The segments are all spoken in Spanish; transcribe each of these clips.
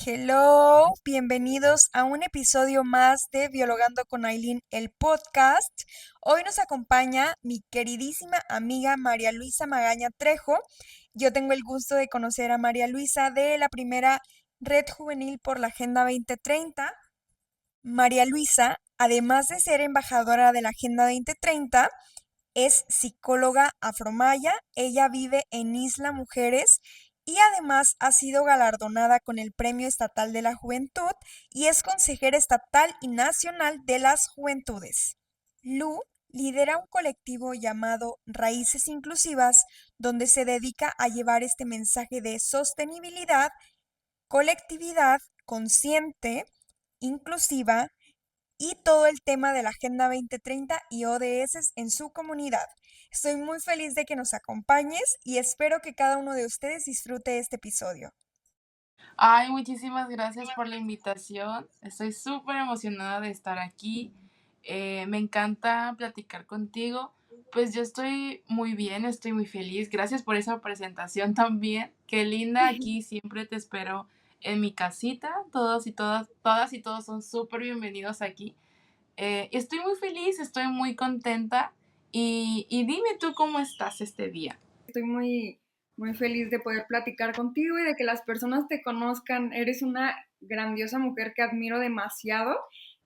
Hello, bienvenidos a un episodio más de Biologando con Aileen, el podcast. Hoy nos acompaña mi queridísima amiga María Luisa Magaña Trejo. Yo tengo el gusto de conocer a María Luisa de la primera Red Juvenil por la Agenda 2030. María Luisa, además de ser embajadora de la Agenda 2030, es psicóloga afromaya, ella vive en Isla Mujeres y además ha sido galardonada con el Premio Estatal de la Juventud y es consejera estatal y nacional de las juventudes. Lu lidera un colectivo llamado Raíces Inclusivas, donde se dedica a llevar este mensaje de sostenibilidad, colectividad consciente, inclusiva y todo el tema de la Agenda 2030 y ODS en su comunidad. Estoy muy feliz de que nos acompañes y espero que cada uno de ustedes disfrute este episodio. Ay, muchísimas gracias por la invitación. Estoy súper emocionada de estar aquí. Me encanta platicar contigo. Pues yo estoy muy bien, estoy muy feliz. Gracias por esa presentación también. Qué linda, aquí siempre te espero en mi casita. Todos y todas y todos son súper bienvenidos aquí. Estoy muy feliz, estoy muy contenta. Y dime tú cómo estás este día. Estoy muy feliz de poder platicar contigo y de que las personas te conozcan. Eres una grandiosa mujer que admiro demasiado.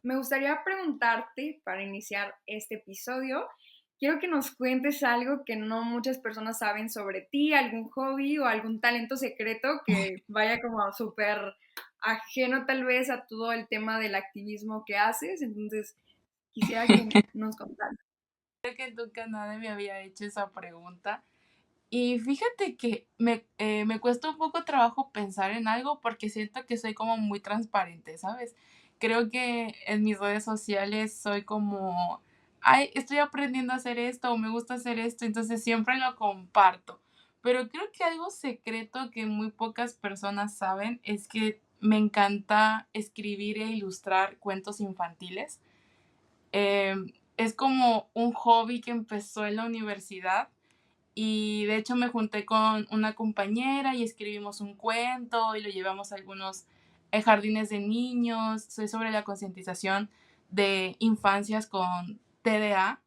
Me gustaría preguntarte, para iniciar este episodio, quiero que nos cuentes algo que no muchas personas saben sobre ti, algún hobby o algún talento secreto que vaya como súper ajeno tal vez a todo el tema del activismo que haces. Entonces, quisiera que nos contaras. Creo que nunca nadie me había hecho esa pregunta. Y fíjate que me cuesta un poco trabajo pensar en algo porque siento que soy como muy transparente, ¿sabes? Creo que en mis redes sociales soy como, ay, estoy aprendiendo a hacer esto o me gusta hacer esto, entonces siempre lo comparto. Pero creo que algo secreto que muy pocas personas saben es que me encanta escribir e ilustrar cuentos infantiles. Es como un hobby que empezó en la universidad y de hecho me junté con una compañera y escribimos un cuento y lo llevamos a algunos jardines de niños. Soy sobre la concientización de infancias con TDA.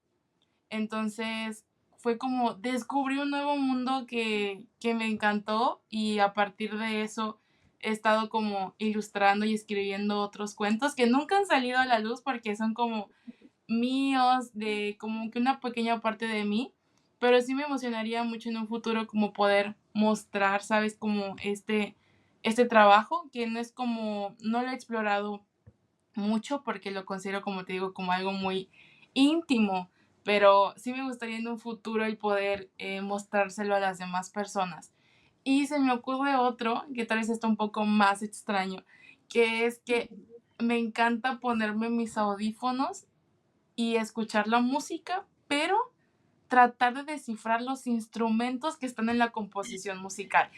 Entonces fue como descubrí un nuevo mundo que me encantó y a partir de eso he estado como ilustrando y escribiendo otros cuentos que nunca han salido a la luz porque son como míos, de como que una pequeña parte de mí, pero sí me emocionaría mucho en un futuro como poder mostrar, ¿sabes? Como este trabajo, que no es como, no lo he explorado mucho porque lo considero, como te digo, como algo muy íntimo, pero sí me gustaría en un futuro el poder mostrárselo a las demás personas. Y se me ocurre otro, que tal vez está un poco más extraño, que es que me encanta ponerme mis audífonos y escuchar la música, pero tratar de descifrar los instrumentos que están en la composición musical.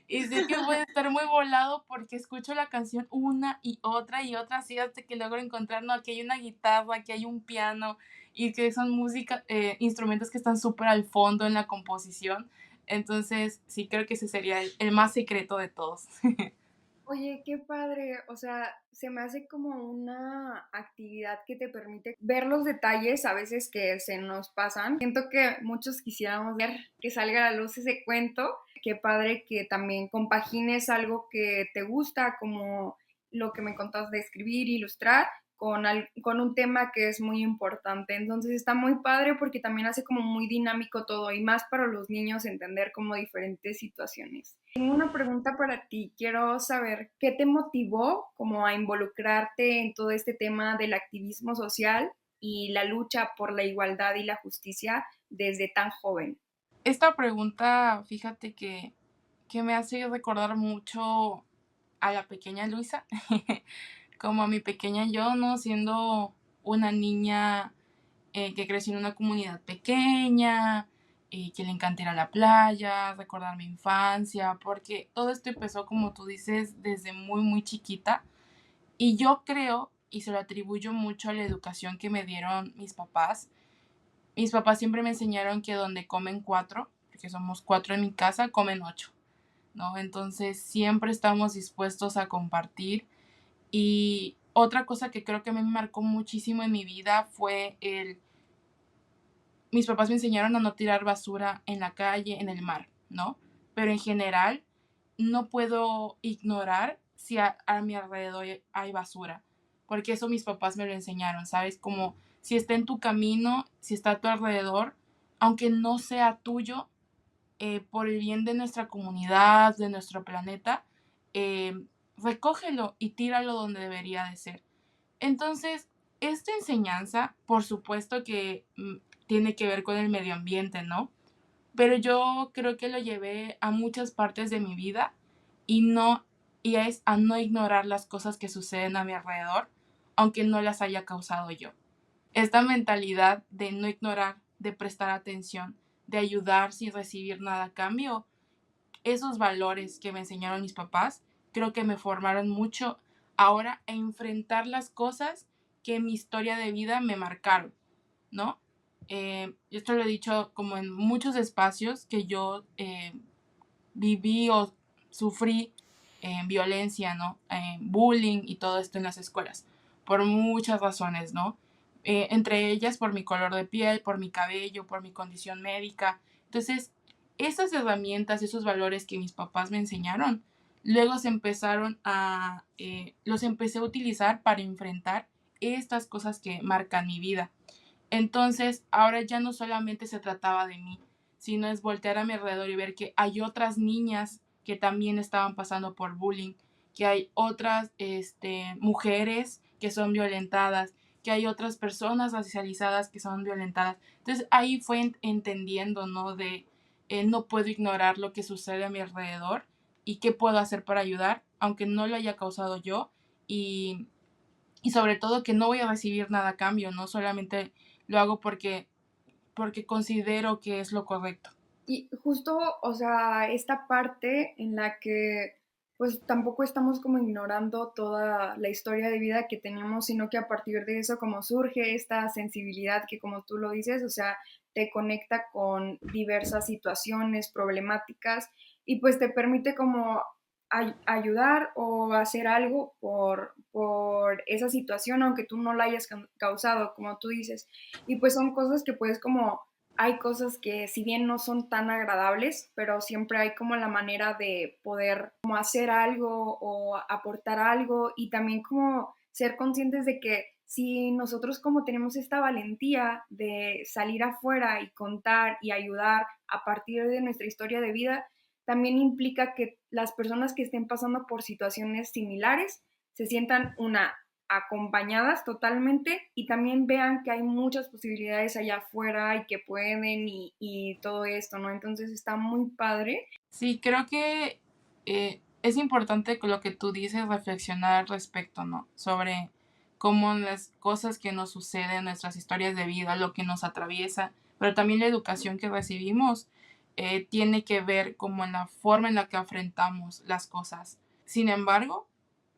Y sé que voy a estar muy volado porque escucho la canción una y otra, así hasta que logro encontrar, no, aquí hay una guitarra, aquí hay un piano, y que son música, instrumentos que están súper al fondo en la composición. Entonces, sí, creo que ese sería el más secreto de todos. Oye, qué padre, o sea, se me hace como una actividad que te permite ver los detalles a veces que se nos pasan. Siento que muchos quisiéramos ver que salga a la luz ese cuento. Qué padre que también compagines algo que te gusta, como lo que me contas de escribir, ilustrar, con un tema que es muy importante. Entonces está muy padre porque también hace como muy dinámico todo y más para los niños entender como diferentes situaciones. Tengo una pregunta para ti. Quiero saber qué te motivó como a involucrarte en todo este tema del activismo social y la lucha por la igualdad y la justicia desde tan joven. Esta pregunta, fíjate que me hace recordar mucho a la pequeña Luisa, como a mi pequeña yo, ¿no? Siendo una niña que creció en una comunidad pequeña, que le encanta ir a la playa, recordar mi infancia, porque todo esto empezó, como tú dices, desde muy, muy chiquita. Y yo creo, y se lo atribuyo mucho a la educación que me dieron mis papás. Mis papás siempre me enseñaron que donde comen cuatro, porque somos cuatro en mi casa, comen ocho. ¿no? Entonces siempre estamos dispuestos a compartir. Y otra cosa que creo que me marcó muchísimo en mi vida fue mis papás me enseñaron a no tirar basura en la calle, en el mar, ¿no? Pero en general no puedo ignorar si a mi alrededor hay basura, porque eso mis papás me lo enseñaron, ¿sabes? Como si está en tu camino, si está a tu alrededor, aunque no sea tuyo, por el bien de nuestra comunidad, de nuestro planeta, eh, recógelo y tíralo donde debería de ser. Entonces, esta enseñanza, por supuesto que tiene que ver con el medio ambiente, ¿no? Pero yo creo que lo llevé a muchas partes de mi vida y no y es a no ignorar las cosas que suceden a mi alrededor, aunque no las haya causado yo. Esta mentalidad de no ignorar, de prestar atención, de ayudar sin recibir nada a cambio, esos valores que me enseñaron mis papás, creo que me formaron mucho ahora a enfrentar las cosas que en mi historia de vida me marcaron, ¿no? Esto lo he dicho como en muchos espacios que yo viví o sufrí violencia, ¿no? Bullying y todo esto en las escuelas, por muchas razones, ¿no? Entre ellas por mi color de piel, por mi cabello, por mi condición médica. Entonces, esas herramientas, esos valores que mis papás me enseñaron, luego los empecé a utilizar para enfrentar estas cosas que marcan mi vida. Entonces, ahora ya no solamente se trataba de mí, sino es voltear a mi alrededor y ver que hay otras niñas que también estaban pasando por bullying, que hay otras mujeres que son violentadas, que hay otras personas racializadas que son violentadas. Entonces ahí fue entendiendo, ¿no? De no puedo ignorar lo que sucede a mi alrededor y qué puedo hacer para ayudar, aunque no lo haya causado yo, y, y sobre todo que no voy a recibir nada a cambio, no solamente lo hago porque considero que es lo correcto. Y justo, o sea, esta parte en la que pues tampoco estamos como ignorando toda la historia de vida que tenemos, sino que a partir de eso como surge esta sensibilidad que como tú lo dices, o sea, te conecta con diversas situaciones, problemáticas y pues te permite como ayudar o hacer algo por esa situación, aunque tú no la hayas causado, como tú dices. Y pues son cosas que puedes como hay cosas que si bien no son tan agradables, pero siempre hay como la manera de poder como hacer algo o aportar algo y también como ser conscientes de que si nosotros como tenemos esta valentía de salir afuera y contar y ayudar a partir de nuestra historia de vida, también implica que las personas que estén pasando por situaciones similares se sientan acompañadas totalmente y también vean que hay muchas posibilidades allá afuera y que pueden y todo esto, ¿no? Entonces está muy padre. Sí, creo que es importante con lo que tú dices reflexionar al respecto, ¿no? Sobre cómo las cosas que nos suceden, nuestras historias de vida, lo que nos atraviesa, pero también la educación que recibimos tiene que ver como en la forma en la que enfrentamos las cosas. Sin embargo,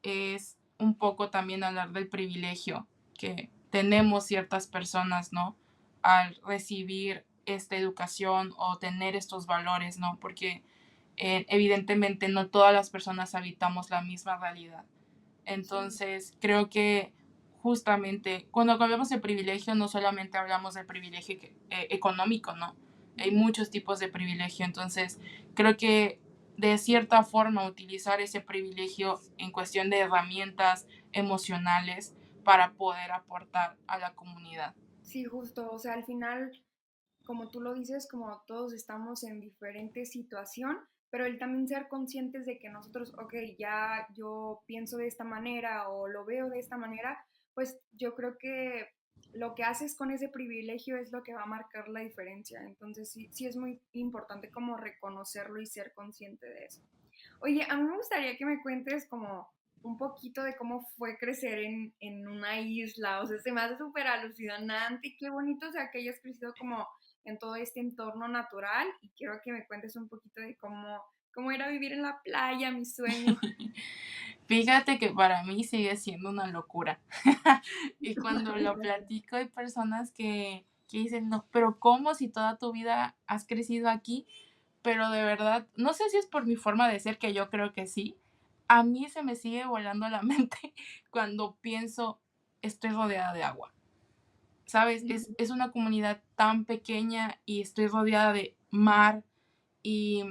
es un poco también hablar del privilegio que tenemos ciertas personas, ¿no? Al recibir esta educación o tener estos valores, ¿no? Porque evidentemente no todas las personas habitamos la misma realidad. Entonces, creo que justamente cuando hablamos de privilegio, no solamente hablamos del privilegio económico, ¿no? Hay muchos tipos de privilegio. Entonces, creo que de cierta forma utilizar ese privilegio en cuestión de herramientas emocionales para poder aportar a la comunidad. Sí, justo, o sea, al final, como tú lo dices, como todos estamos en diferente situación, pero el también ser conscientes de que nosotros, ok, ya yo pienso de esta manera o lo veo de esta manera, pues yo creo que lo que haces con ese privilegio es lo que va a marcar la diferencia. Entonces sí, sí es muy importante como reconocerlo y ser consciente de eso. Oye, a mí me gustaría que me cuentes como un poquito de cómo fue crecer en una isla, o sea, se me hace súper alucinante y qué bonito, o sea, que hayas crecido como en todo este entorno natural y quiero que me cuentes un poquito de cómo era vivir en la playa, mi sueño. Fíjate que para mí sigue siendo una locura. Y cuando lo platico hay personas que dicen, no, pero ¿cómo si toda tu vida has crecido aquí? pero de verdad, no sé si es por mi forma de ser, que yo creo que sí, a mí se me sigue volando la mente cuando pienso, estoy rodeada de agua, ¿sabes? Es una comunidad tan pequeña y estoy rodeada de mar y,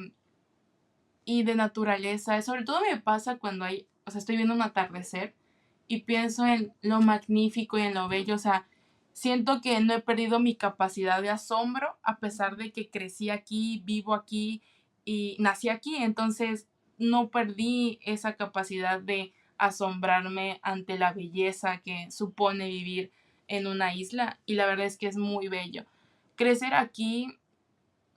y de naturaleza. Sobre todo me pasa cuando hay, o sea, estoy viendo un atardecer y pienso en lo magnífico y en lo bello, o sea, siento que no he perdido mi capacidad de asombro a pesar de que crecí aquí, vivo aquí y nací aquí, entonces no perdí esa capacidad de asombrarme ante la belleza que supone vivir en una isla y la verdad es que es muy bello. Crecer aquí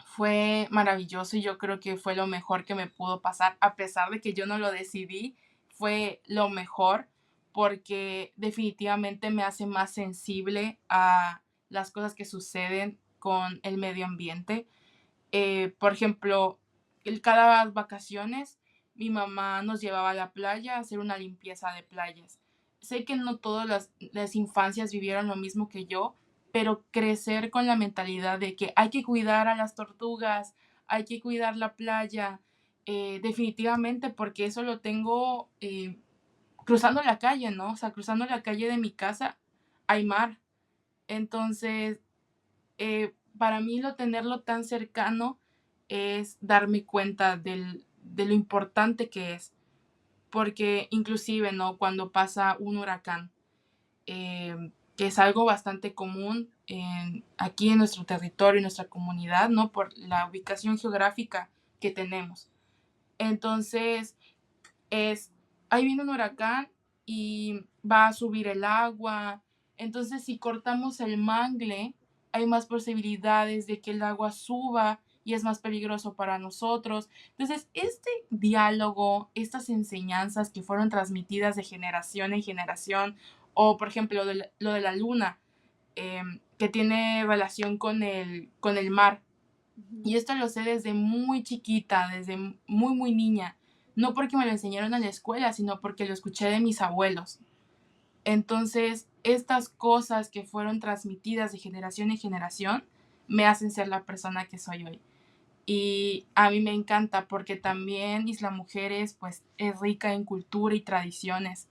fue maravilloso y yo creo que fue lo mejor que me pudo pasar, a pesar de que yo no lo decidí, fue lo mejor porque definitivamente me hace más sensible a las cosas que suceden con el medio ambiente. Por ejemplo, cada vacaciones mi mamá nos llevaba a la playa a hacer una limpieza de playas. Sé que no todas las infancias vivieron lo mismo que yo, pero crecer con la mentalidad de que hay que cuidar a las tortugas, hay que cuidar la playa, definitivamente, porque eso lo tengo cruzando la calle, ¿no? O sea, cruzando la calle de mi casa hay mar. Entonces, para mí tenerlo tan cercano es darme cuenta de lo importante que es, porque inclusive, ¿no? Cuando pasa un huracán, que es algo bastante común aquí en nuestro territorio, en nuestra comunidad, ¿no? Por la ubicación geográfica que tenemos. Entonces, es, ahí viene un huracán y va a subir el agua. Entonces, si cortamos el mangle, hay más posibilidades de que el agua suba y es más peligroso para nosotros. Entonces, este diálogo, estas enseñanzas que fueron transmitidas de generación en generación, o por ejemplo lo de la luna, que tiene relación con el mar, y esto lo sé desde muy chiquita, desde muy, muy niña. No porque me lo enseñaron en la escuela, sino porque lo escuché de mis abuelos. Entonces, estas cosas que fueron transmitidas de generación en generación me hacen ser la persona que soy hoy. Y a mí me encanta porque también Isla Mujeres pues es rica en cultura y tradiciones.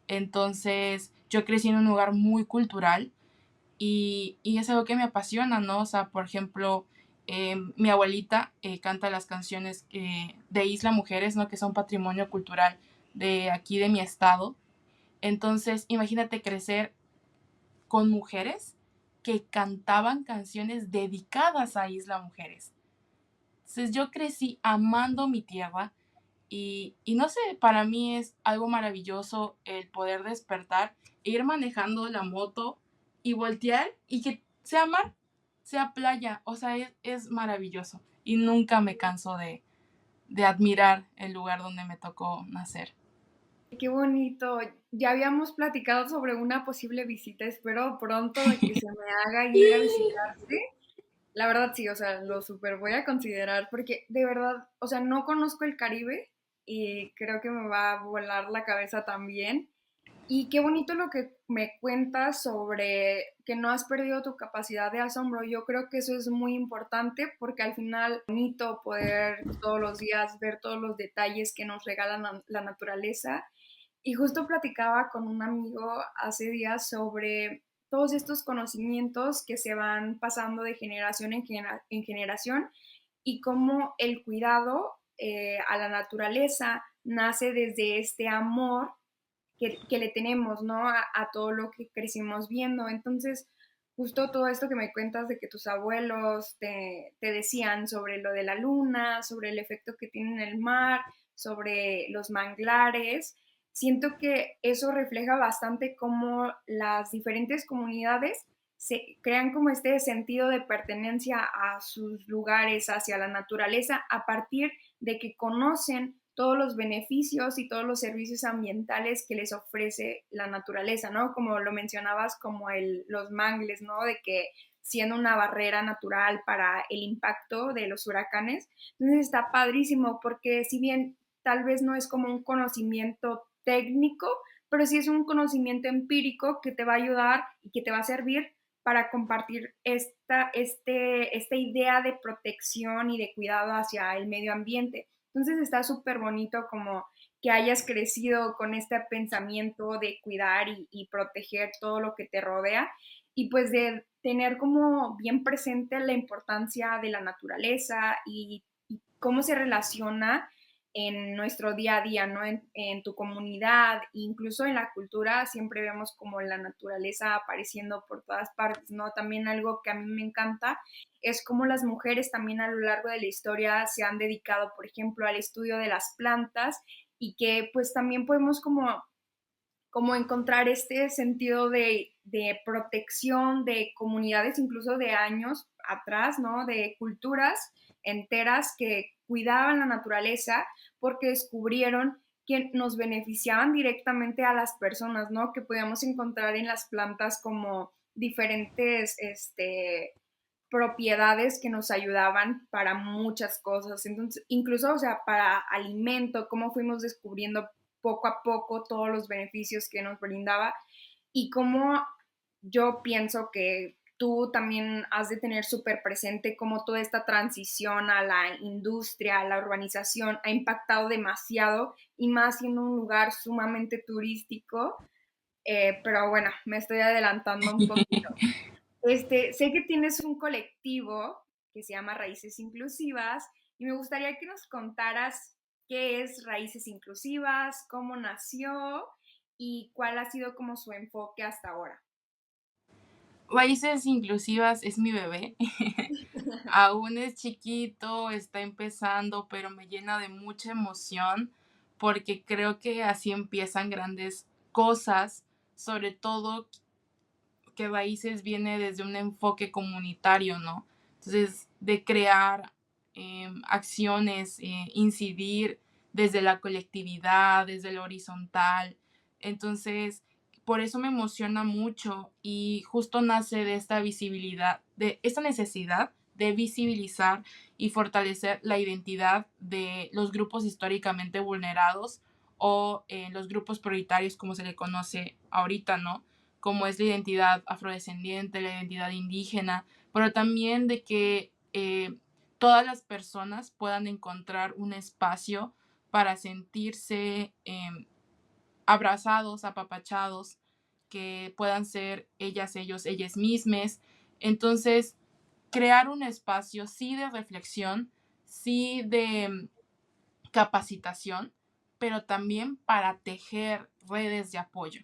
Entonces, yo crecí en un lugar muy cultural y es algo que me apasiona, ¿no? O sea, por ejemplo, mi abuelita canta las canciones de Isla Mujeres, ¿no? Que son patrimonio cultural de aquí de mi estado. Entonces, imagínate crecer con mujeres que cantaban canciones dedicadas a Isla Mujeres. Entonces, yo crecí amando mi tierra y no sé, para mí es algo maravilloso el poder despertar, e ir manejando la moto y voltear y que sea mar, sea playa, o sea, es maravilloso y nunca me canso de admirar el lugar donde me tocó nacer. Qué bonito. Ya habíamos platicado sobre una posible visita. Espero pronto de que se me haga ir a visitarte. La verdad sí, o sea, lo súper voy a considerar porque de verdad, o sea, no conozco el Caribe y creo que me va a volar la cabeza también. Y qué bonito lo que me cuentas sobre que no has perdido tu capacidad de asombro. Yo creo que eso es muy importante porque al final es bonito poder todos los días ver todos los detalles que nos regala la naturaleza. Y justo platicaba con un amigo hace días sobre todos estos conocimientos que se van pasando de generación en generación y cómo el cuidado a la naturaleza nace desde este amor que le tenemos, ¿no? A todo lo que crecimos viendo. Entonces, justo todo esto que me cuentas de que tus abuelos te decían sobre lo de la luna, sobre el efecto que tiene en el mar, sobre los manglares, siento que eso refleja bastante cómo las diferentes comunidades se crean como este sentido de pertenencia a sus lugares, hacia la naturaleza, a partir de que conocen todos los beneficios y todos los servicios ambientales que les ofrece la naturaleza, ¿no? Como lo mencionabas, como los mangles, ¿no? De que siendo una barrera natural para el impacto de los huracanes. Entonces está padrísimo porque si bien tal vez no es como un conocimiento técnico, pero sí es un conocimiento empírico que te va a ayudar y que te va a servir para compartir esta idea de protección y de cuidado hacia el medio ambiente. Entonces está súper bonito como que hayas crecido con este pensamiento de cuidar y proteger todo lo que te rodea y pues de tener como bien presente la importancia de la naturaleza y cómo se relaciona en nuestro día a día, ¿no? En tu comunidad, incluso en la cultura, siempre vemos como la naturaleza apareciendo por todas partes, ¿no? También algo que a mí me encanta es cómo las mujeres también a lo largo de la historia se han dedicado, por ejemplo, al estudio de las plantas y que pues también podemos como encontrar este sentido de protección de comunidades, incluso de años atrás, ¿no? De culturas enteras que cuidaban la naturaleza porque descubrieron que nos beneficiaban directamente a las personas, ¿no? Que podíamos encontrar en las plantas como diferentes, propiedades que nos ayudaban para muchas cosas. Entonces, incluso, o sea, para alimento, cómo fuimos descubriendo poco a poco todos los beneficios que nos brindaba y cómo yo pienso que tú también has de tener súper presente cómo toda esta transición a la industria, a la urbanización, ha impactado demasiado y más siendo un lugar sumamente turístico. Pero bueno, me estoy adelantando un poquito. Sé que tienes un colectivo que se llama Raíces Inclusivas y me gustaría que nos contaras qué es Raíces Inclusivas, cómo nació y cuál ha sido como su enfoque hasta ahora. Raíces Inclusivas es mi bebé. Aún es chiquito, está empezando, pero me llena de mucha emoción porque creo que así empiezan grandes cosas, sobre todo que Raíces viene desde un enfoque comunitario, ¿no? Entonces, de crear acciones, incidir desde la colectividad, desde lo horizontal. Entonces, por eso me emociona mucho y justo nace de esta visibilidad, de esta necesidad de visibilizar y fortalecer la identidad de los grupos históricamente vulnerados o los grupos prioritarios como se le conoce ahorita, ¿no? Como es la identidad afrodescendiente, la identidad indígena, pero también de que todas las personas puedan encontrar un espacio para sentirse abrazados, apapachados, que puedan ser ellas, ellos, ellas mismas. Entonces, crear un espacio sí de reflexión, sí de capacitación, pero también para tejer redes de apoyo.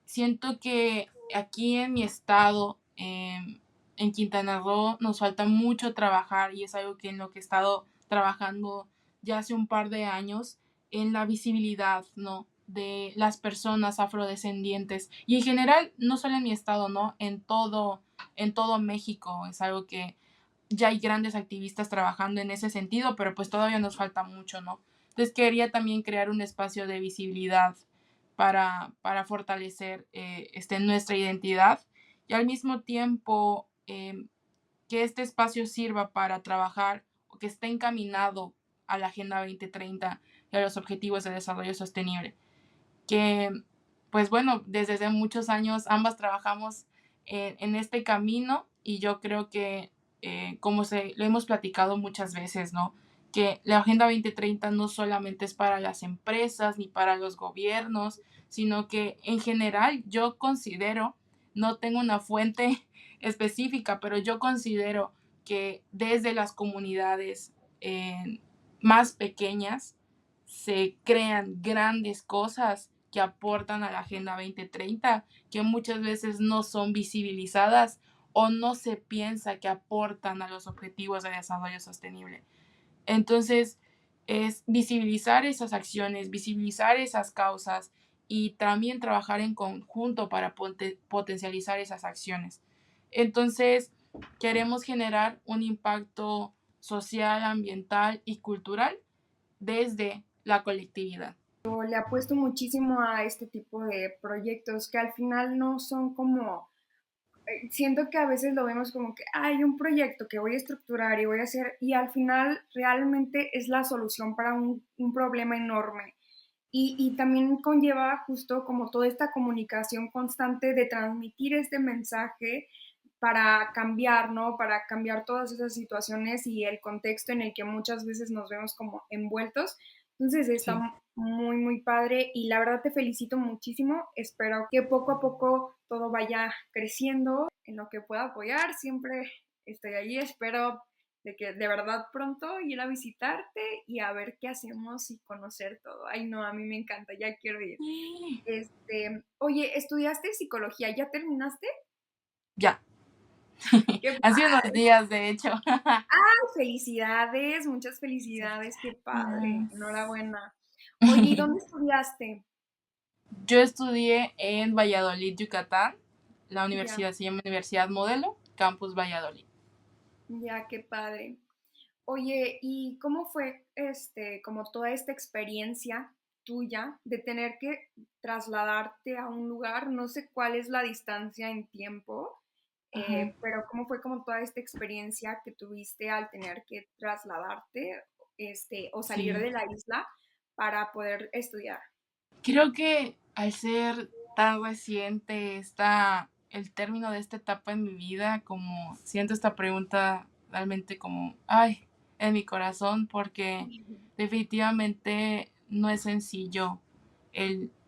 Siento que aquí en mi estado, en Quintana Roo, nos falta mucho trabajar y es algo que en lo que he estado trabajando ya hace un par de años, en la visibilidad, ¿no? De las personas afrodescendientes y en general, no solo en mi estado, ¿no? En todo México es algo que ya hay grandes activistas trabajando en ese sentido, pero pues todavía nos falta mucho, ¿no? Entonces quería también crear un espacio de visibilidad para fortalecer nuestra identidad y al mismo tiempo que este espacio sirva para trabajar o que esté encaminado a la Agenda 2030 y a los Objetivos de Desarrollo Sostenible. Que, pues bueno, desde hace muchos años ambas trabajamos en este camino y yo creo que, lo hemos platicado muchas veces, ¿no? Que la Agenda 2030 no solamente es para las empresas ni para los gobiernos, sino que en general yo considero, no tengo una fuente específica, pero yo considero que desde las comunidades más pequeñas se crean grandes cosas que aportan a la Agenda 2030, que muchas veces no son visibilizadas o no se piensa que aportan a los objetivos de desarrollo sostenible. Entonces, es visibilizar esas acciones, visibilizar esas causas y también trabajar en conjunto para potencializar esas acciones. Entonces, queremos generar un impacto social, ambiental y cultural desde la colectividad. Le apuesto muchísimo a este tipo de proyectos que al final no son como, siento que a veces lo vemos como que hay un proyecto que voy a estructurar y voy a hacer y al final realmente es la solución para un problema enorme. y también conlleva justo como toda esta comunicación constante de transmitir este mensaje para cambiar, ¿no? Para cambiar todas esas situaciones y el contexto en el que muchas veces nos vemos como envueltos. Entonces está Sí. muy, muy padre y la verdad te felicito muchísimo. Espero que poco a poco todo vaya creciendo en lo que pueda apoyar. Siempre estoy allí. Espero de que de verdad pronto ir a visitarte y a ver qué hacemos y conocer todo. Ay, no, a mí me encanta, ya quiero ir. Sí. Oye, ¿estudiaste psicología? ¿Ya terminaste? Ya. ¡Qué Hace unos padre! días, de hecho. ¡Ay, felicidades! Muchas Sí. felicidades, qué padre, Mm. enhorabuena. Oye, ¿y dónde estudiaste? Yo estudié en Valladolid, Yucatán. La Ya, universidad se llama Universidad Modelo, Campus Valladolid. ya, qué padre. Oye, ¿y cómo fue, como toda esta experiencia tuya de tener que trasladarte a un lugar? No sé cuál es la distancia en tiempo, Ajá. pero ¿cómo fue como toda esta experiencia que tuviste al tener que trasladarte, o salir Sí. de la isla para poder estudiar? Creo que al ser tan reciente el término de esta etapa en mi vida, como siento esta pregunta realmente como, ay, en mi corazón, porque definitivamente no es sencillo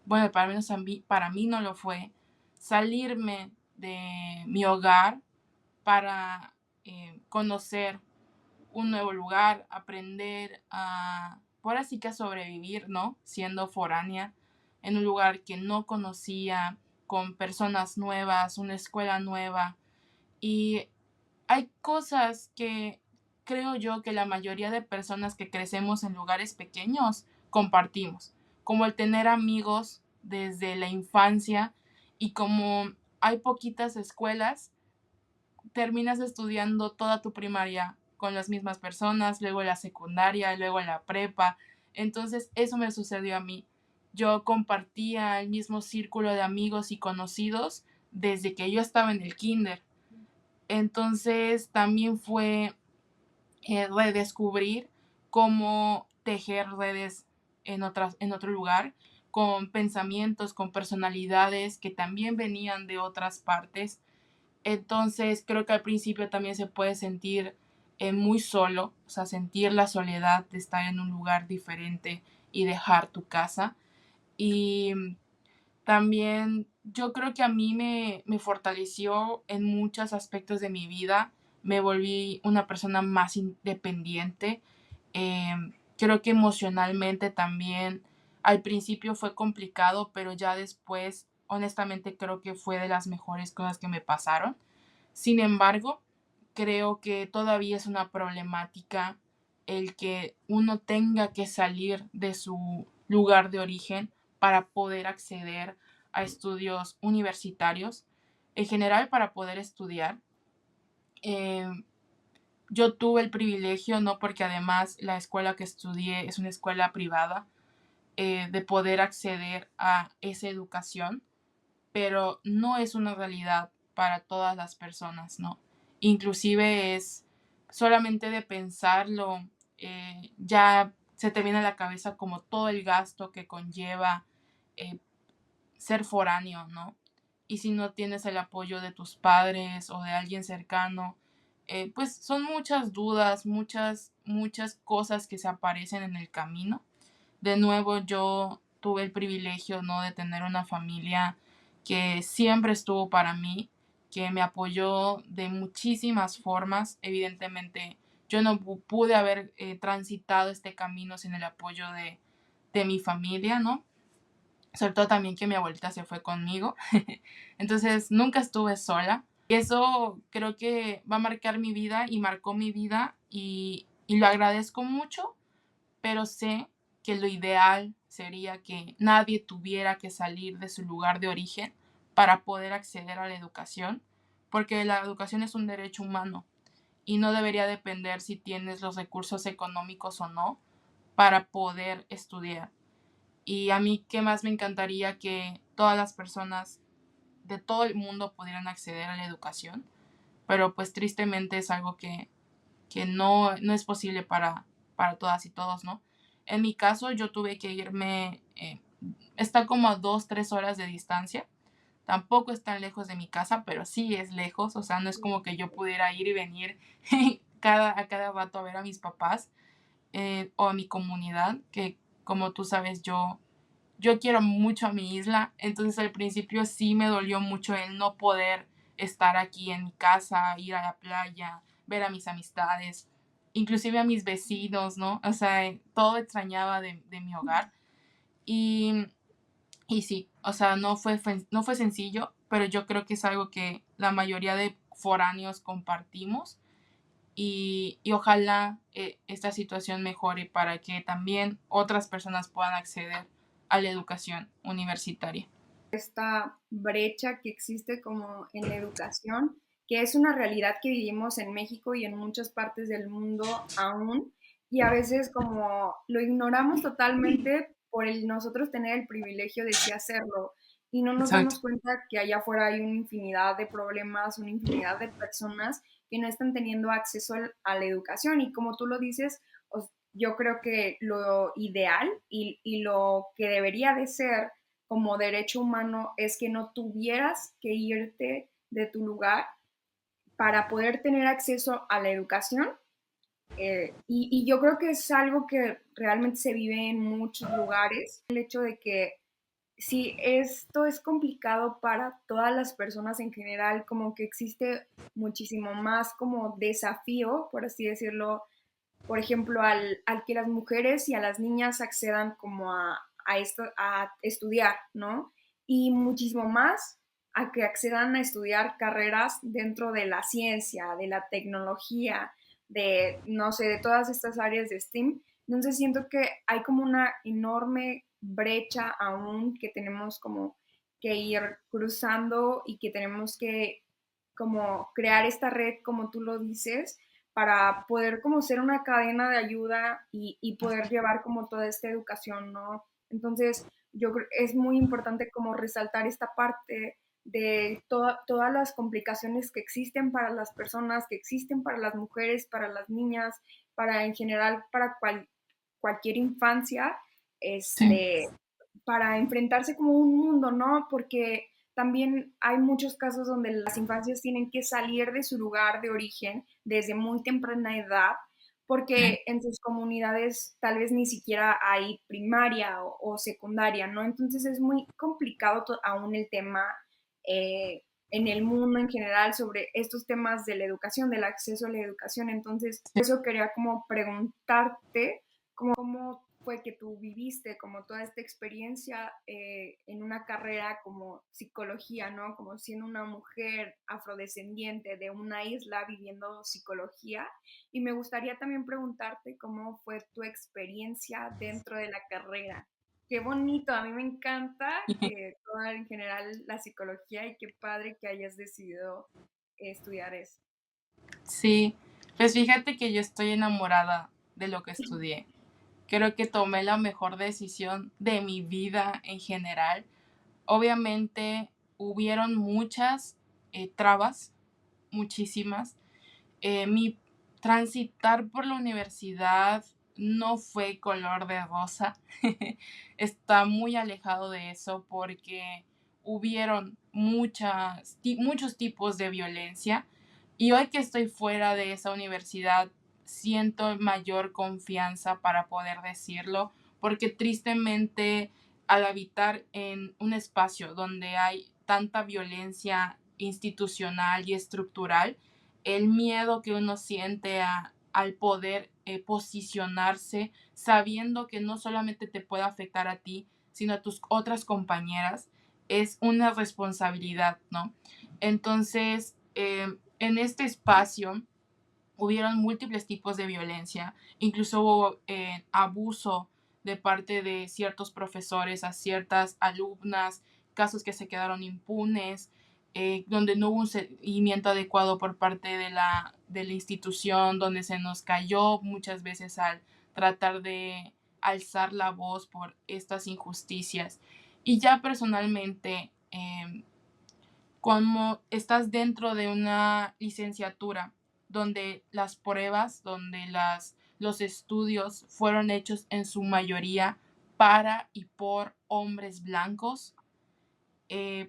bueno, para mí no lo fue, salirme de mi hogar para conocer un nuevo lugar, aprender por así que a sobrevivir, ¿no? Siendo foránea en un lugar que no conocía, con personas nuevas, una escuela nueva. Y hay cosas que creo yo que la mayoría de personas que crecemos en lugares pequeños compartimos, como el tener amigos desde la infancia y como hay poquitas escuelas, terminas estudiando toda tu primaria con las mismas personas, luego la secundaria, luego la prepa. Entonces eso me sucedió a mí. Yo compartía el mismo círculo de amigos y conocidos desde que yo estaba en el kinder. Entonces también fue redescubrir cómo tejer redes en otro lugar, con pensamientos, con personalidades que también venían de otras partes. Entonces creo que al principio también se puede sentir muy solo, o sea, sentir la soledad de estar en un lugar diferente y dejar tu casa. Y también yo creo que a mí me fortaleció en muchos aspectos de mi vida, me volví una persona más independiente. Creo que emocionalmente también al principio fue complicado, pero ya después honestamente creo que fue de las mejores cosas que me pasaron. Sin embargo, creo que todavía es una problemática el que uno tenga que salir de su lugar de origen para poder acceder a estudios universitarios, en general para poder estudiar. Eh, yo tuve el privilegio, no porque además la escuela que estudié es una escuela privada, de poder acceder a esa educación, pero no es una realidad para todas las personas, ¿no? Inclusive es solamente de pensarlo, ya se te viene a la cabeza como todo el gasto que conlleva eh, ser foráneo, ¿no? Y si no tienes el apoyo de tus padres o de alguien cercano, pues son muchas dudas, muchas cosas que se aparecen en el camino. De nuevo, yo tuve el privilegio, ¿no? De tener una familia que siempre estuvo para mí, que me apoyó de muchísimas formas. Evidentemente, yo no pude haber transitado este camino sin el apoyo de mi familia, ¿no? Sobre todo también que mi abuelita se fue conmigo. Entonces, nunca estuve sola. Y eso creo que va a marcar mi vida y marcó mi vida y lo agradezco mucho, pero sé que lo ideal sería que nadie tuviera que salir de su lugar de origen para poder acceder a la educación, porque la educación es un derecho humano y no debería depender si tienes los recursos económicos o no para poder estudiar. Y a mí, ¿qué más me encantaría que todas las personas de todo el mundo pudieran acceder a la educación? Pero pues tristemente es algo que no es posible para todas y todos, ¿no? En mi caso, yo tuve que irme, está como a 2, 3 horas de distancia. Tampoco es tan lejos de mi casa, pero sí es lejos, o sea, no es como que yo pudiera ir y venir a cada rato a ver a mis papás, o a mi comunidad, que como tú sabes, yo quiero mucho a mi isla, entonces al principio sí me dolió mucho el no poder estar aquí en mi casa, ir a la playa, ver a mis amistades, inclusive a mis vecinos, ¿no? O sea, todo extrañaba de mi hogar. Y, y sí, o sea, no fue sencillo, pero yo creo que es algo que la mayoría de foráneos compartimos y ojalá esta situación mejore para que también otras personas puedan acceder a la educación universitaria. Esta brecha que existe como en la educación, que es una realidad que vivimos en México y en muchas partes del mundo aún, y a veces como lo ignoramos totalmente por el nosotros tener el privilegio de sí hacerlo y no nos Exacto. damos cuenta que allá afuera hay una infinidad de problemas, una infinidad de personas que no están teniendo acceso a la educación y como tú lo dices, yo creo que lo ideal y lo que debería de ser como derecho humano es que no tuvieras que irte de tu lugar para poder tener acceso a la educación. Y yo creo que es algo que realmente se vive en muchos lugares. El hecho de que si esto es complicado para todas las personas en general, como que existe muchísimo más como desafío, por así decirlo, por ejemplo, al que las mujeres y a las niñas accedan como a estudiar, ¿no? Y muchísimo más a que accedan a estudiar carreras dentro de la ciencia, de la tecnología, de, no sé, de todas estas áreas de STEAM. Entonces siento que hay como una enorme brecha aún que tenemos como que ir cruzando y que tenemos que como crear esta red, como tú lo dices, para poder como ser una cadena de ayuda y poder llevar como toda esta educación, ¿no? Entonces, yo creo que es muy importante como resaltar esta parte de todas las complicaciones que existen para las personas, que existen para las mujeres, para las niñas, para en general, para cualquier infancia, Sí. este, para enfrentarse como un mundo, ¿no? Porque también hay muchos casos donde las infancias tienen que salir de su lugar de origen desde muy temprana edad, Sí. porque en sus comunidades tal vez ni siquiera hay primaria o secundaria, ¿no? Entonces es muy complicado aún el tema en el mundo en general sobre estos temas de la educación, del acceso a la educación. Entonces, por eso quería como preguntarte cómo fue que tú viviste como toda esta experiencia en una carrera como psicología, ¿no? Como siendo una mujer afrodescendiente de una isla viviendo psicología. Y me gustaría también preguntarte cómo fue tu experiencia dentro de la carrera. Qué bonito, a mí me encanta toda en general la psicología y qué padre que hayas decidido estudiar eso. Sí, pues fíjate que yo estoy enamorada de lo que estudié. Creo que tomé la mejor decisión de mi vida en general. Obviamente hubieron muchas trabas, muchísimas. Mi transitar por la universidad no fue color de rosa. Está muy alejado de eso porque hubieron muchos tipos de violencia y hoy que estoy fuera de esa universidad siento mayor confianza para poder decirlo porque tristemente al habitar en un espacio donde hay tanta violencia institucional y estructural, el miedo que uno siente al poder posicionarse sabiendo que no solamente te puede afectar a ti, sino a tus otras compañeras, es una responsabilidad, ¿no? Entonces, en este espacio hubieron múltiples tipos de violencia, incluso hubo abuso de parte de ciertos profesores a ciertas alumnas, casos que se quedaron impunes, donde no hubo un seguimiento adecuado por parte de la institución, donde se nos cayó muchas veces al tratar de alzar la voz por estas injusticias. Y ya personalmente, como estás dentro de una licenciatura donde las pruebas, donde los estudios fueron hechos en su mayoría para y por hombres blancos.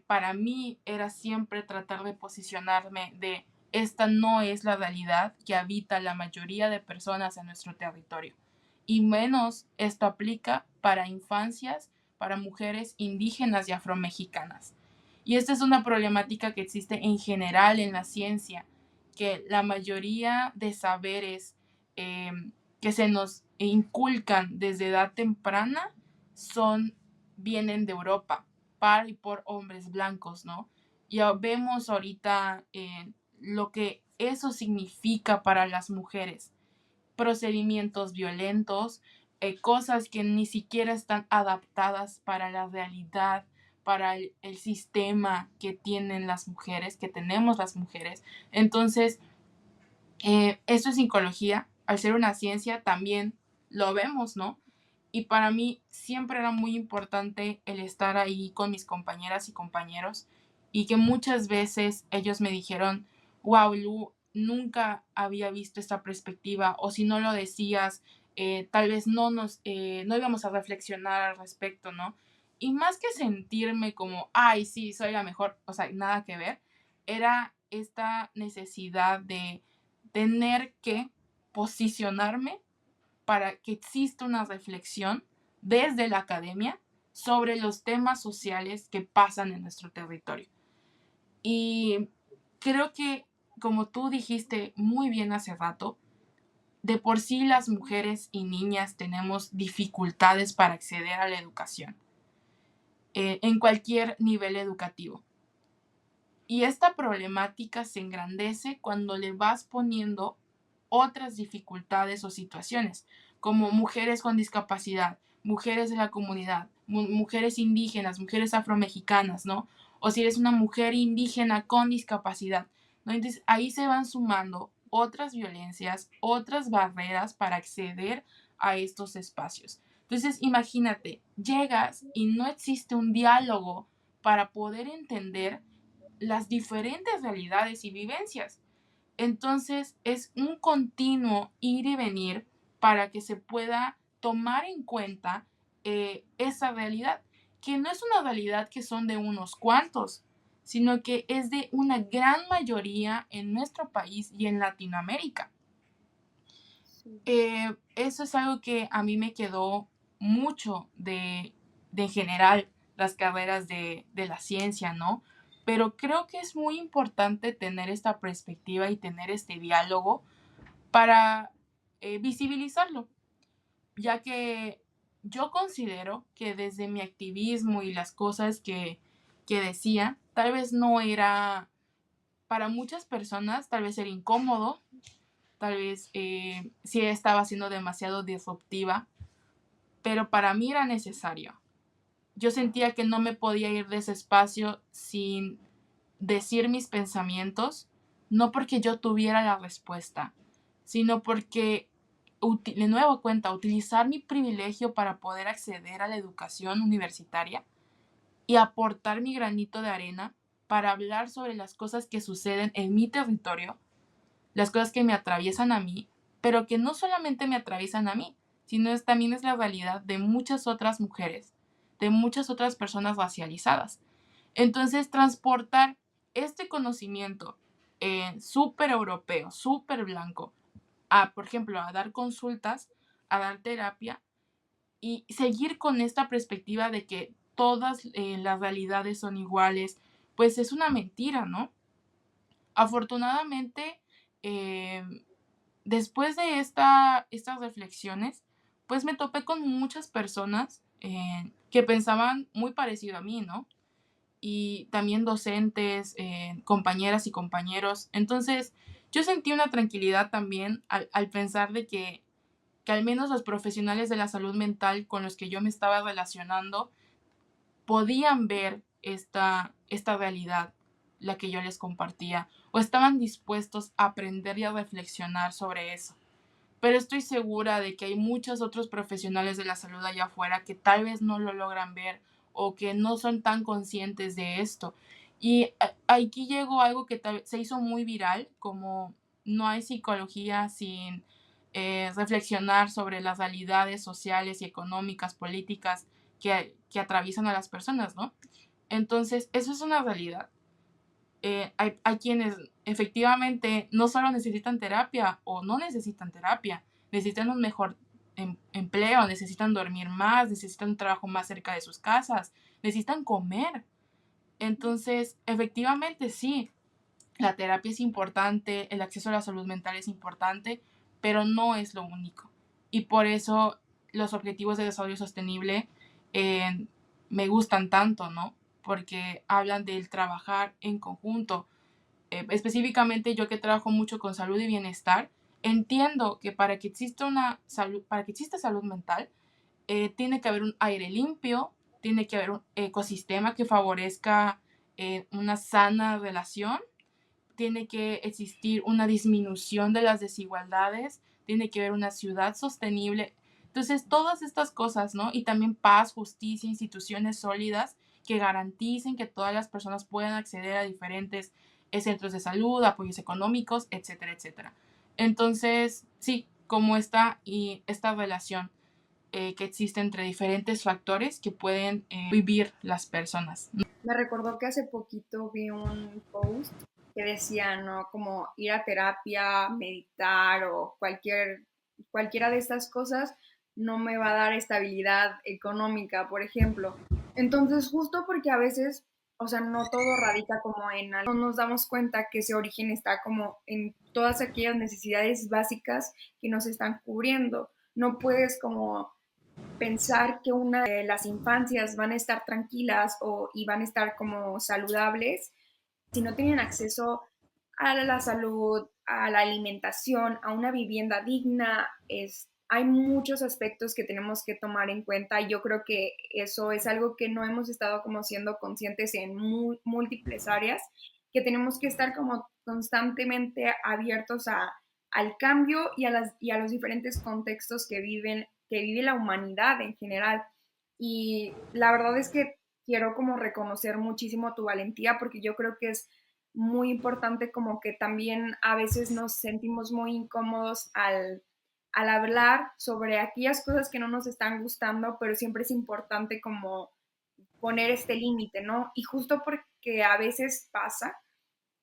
Para mí era siempre tratar de posicionarme de esta no es la realidad que habita la mayoría de personas en nuestro territorio. Y menos esto aplica para infancias, para mujeres indígenas y afromexicanas. Y esta es una problemática que existe en general en la ciencia, que la mayoría de saberes eh, que se nos inculcan desde edad temprana vienen de Europa, par y por hombres blancos, ¿no? Ya vemos ahorita lo que eso significa para las mujeres, procedimientos violentos, cosas que ni siquiera están adaptadas para la realidad, para el sistema que tienen las mujeres, que tenemos las mujeres. Entonces, esto es psicología, al ser una ciencia también lo vemos, ¿no? Y para mí siempre era muy importante el estar ahí con mis compañeras y compañeros y que muchas veces ellos me dijeron, wow, Lu, nunca había visto esta perspectiva o si no lo decías, tal vez no íbamos a reflexionar al respecto, ¿no? Y más que sentirme como, ay, sí, soy la mejor, o sea, nada que ver, era esta necesidad de tener que posicionarme para que exista una reflexión desde la academia sobre los temas sociales que pasan en nuestro territorio. Y creo que, como tú dijiste muy bien hace rato, de por sí las mujeres y niñas tenemos dificultades para acceder a la educación, en cualquier nivel educativo. Y esta problemática se engrandece cuando le vas poniendo otras dificultades o situaciones, como mujeres con discapacidad, mujeres de la comunidad, mujeres indígenas, mujeres afromexicanas, ¿no? O si eres una mujer indígena con discapacidad, ¿no? Entonces ahí se van sumando otras violencias, otras barreras para acceder a estos espacios. Entonces imagínate, llegas y no existe un diálogo para poder entender las diferentes realidades y vivencias. Entonces es un continuo ir y venir para que se pueda tomar en cuenta esa realidad, que no es una realidad que son de unos cuantos, sino que es de una gran mayoría en nuestro país y en Latinoamérica. Eso es algo que a mí me quedó mucho de en general las carreras de la ciencia, ¿no? Pero creo que es muy importante tener esta perspectiva y tener este diálogo para visibilizarlo, ya que yo considero que desde mi activismo y las cosas que decía, tal vez no era, para muchas personas, tal vez era incómodo, tal vez sí estaba siendo demasiado disruptiva, pero para mí era necesario. Yo sentía que no me podía ir de ese espacio sin decir mis pensamientos, no porque yo tuviera la respuesta, sino porque, de nuevo cuenta, utilizar mi privilegio para poder acceder a la educación universitaria y aportar mi granito de arena para hablar sobre las cosas que suceden en mi territorio, las cosas que me atraviesan a mí, pero que no solamente me atraviesan a mí, sino también es la realidad de muchas otras mujeres, de muchas otras personas racializadas. Entonces, transportar este conocimiento súper europeo, súper blanco, por ejemplo, a dar consultas, a dar terapia y seguir con esta perspectiva de que todas las realidades son iguales, pues es una mentira, ¿no? Afortunadamente, eh, después de estas reflexiones, pues me topé con muchas personas que pensaban muy parecido a mí, ¿no? Y también docentes, compañeras y compañeros. Entonces, yo sentí una tranquilidad también al pensar de que al menos los profesionales de la salud mental con los que yo me estaba relacionando podían ver esta realidad, la que yo les compartía, o estaban dispuestos a aprender y a reflexionar sobre eso. Pero estoy segura de que hay muchos otros profesionales de la salud allá afuera que tal vez no lo logran ver o que no son tan conscientes de esto. Y aquí llegó algo que se hizo muy viral, como no hay psicología sin reflexionar sobre las realidades sociales y económicas, políticas que atraviesan a las personas, ¿no? Entonces, eso es una realidad. Hay quienes efectivamente no solo necesitan terapia o no necesitan terapia, necesitan un mejor empleo, necesitan dormir más, necesitan un trabajo más cerca de sus casas, necesitan comer. Entonces, efectivamente sí, la terapia es importante, el acceso a la salud mental es importante, pero no es lo único. Y por eso los objetivos de desarrollo sostenible eh, me gustan tanto, ¿no? Porque hablan del trabajar en conjunto. Específicamente yo que trabajo mucho con salud y bienestar, entiendo que para que exista salud mental, tiene que haber un aire limpio, tiene que haber un ecosistema que favorezca una sana relación, tiene que existir una disminución de las desigualdades, tiene que haber una ciudad sostenible. Entonces, todas estas cosas, ¿no? Y también paz, justicia, instituciones sólidas que garanticen que todas las personas puedan acceder a diferentes centros de salud, apoyos económicos, etcétera, etcétera. Entonces, sí, como esta relación que existe entre diferentes factores que pueden vivir las personas. Me recordó que hace poquito vi un post que decía, ¿no? Como ir a terapia, meditar o cualquiera de estas cosas no me va a dar estabilidad económica, por ejemplo. Entonces, justo porque a veces, o sea, no todo radica como en algo, no nos damos cuenta que ese origen está como en todas aquellas necesidades básicas que nos están cubriendo. No puedes como pensar que una de las infancias van a estar tranquilas y van a estar como saludables si no tienen acceso a la salud, a la alimentación, a una vivienda digna. Hay muchos aspectos que tenemos que tomar en cuenta y yo creo que eso es algo que no hemos estado como siendo conscientes en múltiples áreas, que tenemos que estar como constantemente abiertos al cambio y a los diferentes contextos que vive la humanidad en general. Y la verdad es que quiero como reconocer muchísimo tu valentía porque yo creo que es muy importante como que también a veces nos sentimos muy incómodos al hablar sobre aquellas cosas que no nos están gustando, pero siempre es importante como poner este límite, ¿no? Y justo porque a veces pasa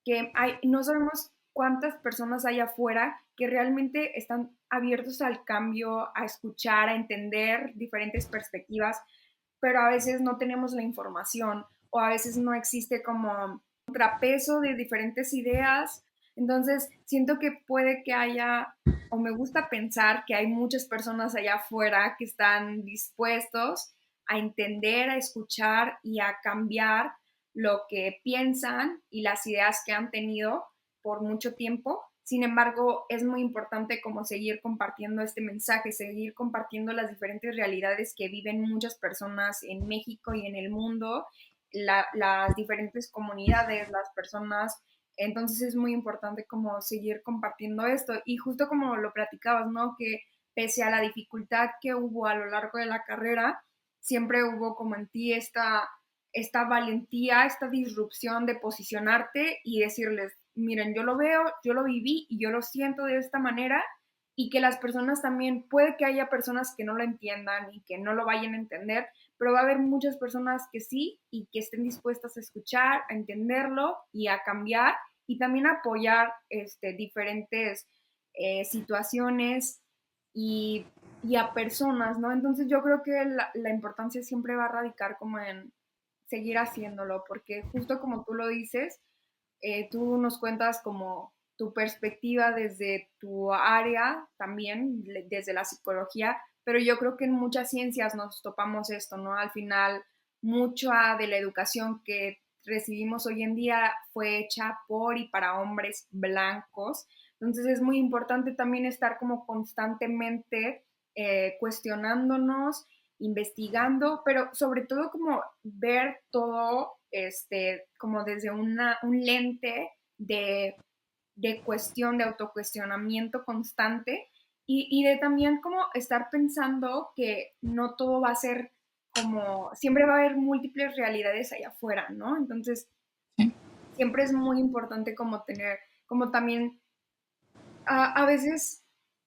que no sabemos cuántas personas hay afuera que realmente están abiertos al cambio, a escuchar, a entender diferentes perspectivas, pero a veces no tenemos la información o a veces no existe como contrapeso de diferentes ideas. Entonces, siento que puede que haya, o me gusta pensar que hay muchas personas allá afuera que están dispuestos a entender, a escuchar y a cambiar lo que piensan y las ideas que han tenido por mucho tiempo. Sin embargo, es muy importante como seguir compartiendo este mensaje, seguir compartiendo las diferentes realidades que viven muchas personas en México y en el mundo, las diferentes comunidades, las personas. Entonces es muy importante como seguir compartiendo esto. Y justo como lo platicabas, ¿no? Que pese a la dificultad que hubo a lo largo de la carrera, siempre hubo como en ti esta valentía, esta disrupción de posicionarte y decirles, miren, yo lo veo, yo lo viví y yo lo siento de esta manera y que las personas también, puede que haya personas que no lo entiendan y que no lo vayan a entender, pero va a haber muchas personas que sí y que estén dispuestas a escuchar, a entenderlo y a cambiar y también a apoyar diferentes situaciones y, y, a personas, ¿no? Entonces yo creo que la importancia siempre va a radicar como en seguir haciéndolo, porque justo como tú lo dices, tú nos cuentas como tu perspectiva desde tu área también, desde la psicología, pero yo creo que en muchas ciencias nos topamos esto, ¿no? Al final, mucha de la educación que recibimos hoy en día fue hecha por y para hombres blancos, entonces es muy importante también estar como constantemente cuestionándonos, investigando, pero sobre todo como ver todo como desde un lente de cuestión, de autocuestionamiento constante y de también como estar pensando que no todo va a ser como, siempre va a haber múltiples realidades allá afuera, ¿no? Entonces, ¿Sí? siempre es muy importante como tener, como también a veces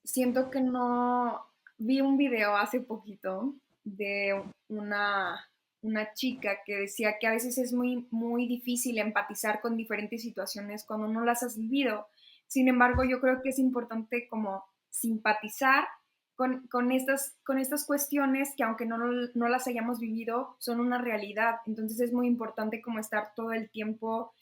siento que no vi un video hace poquito de una chica que decía que a veces es muy difícil empatizar con diferentes situaciones cuando no las has vivido. Sin embargo, yo creo que es importante como simpatizar con estas cuestiones que aunque no las hayamos vivido, son una realidad. Entonces es muy importante como estar todo el tiempo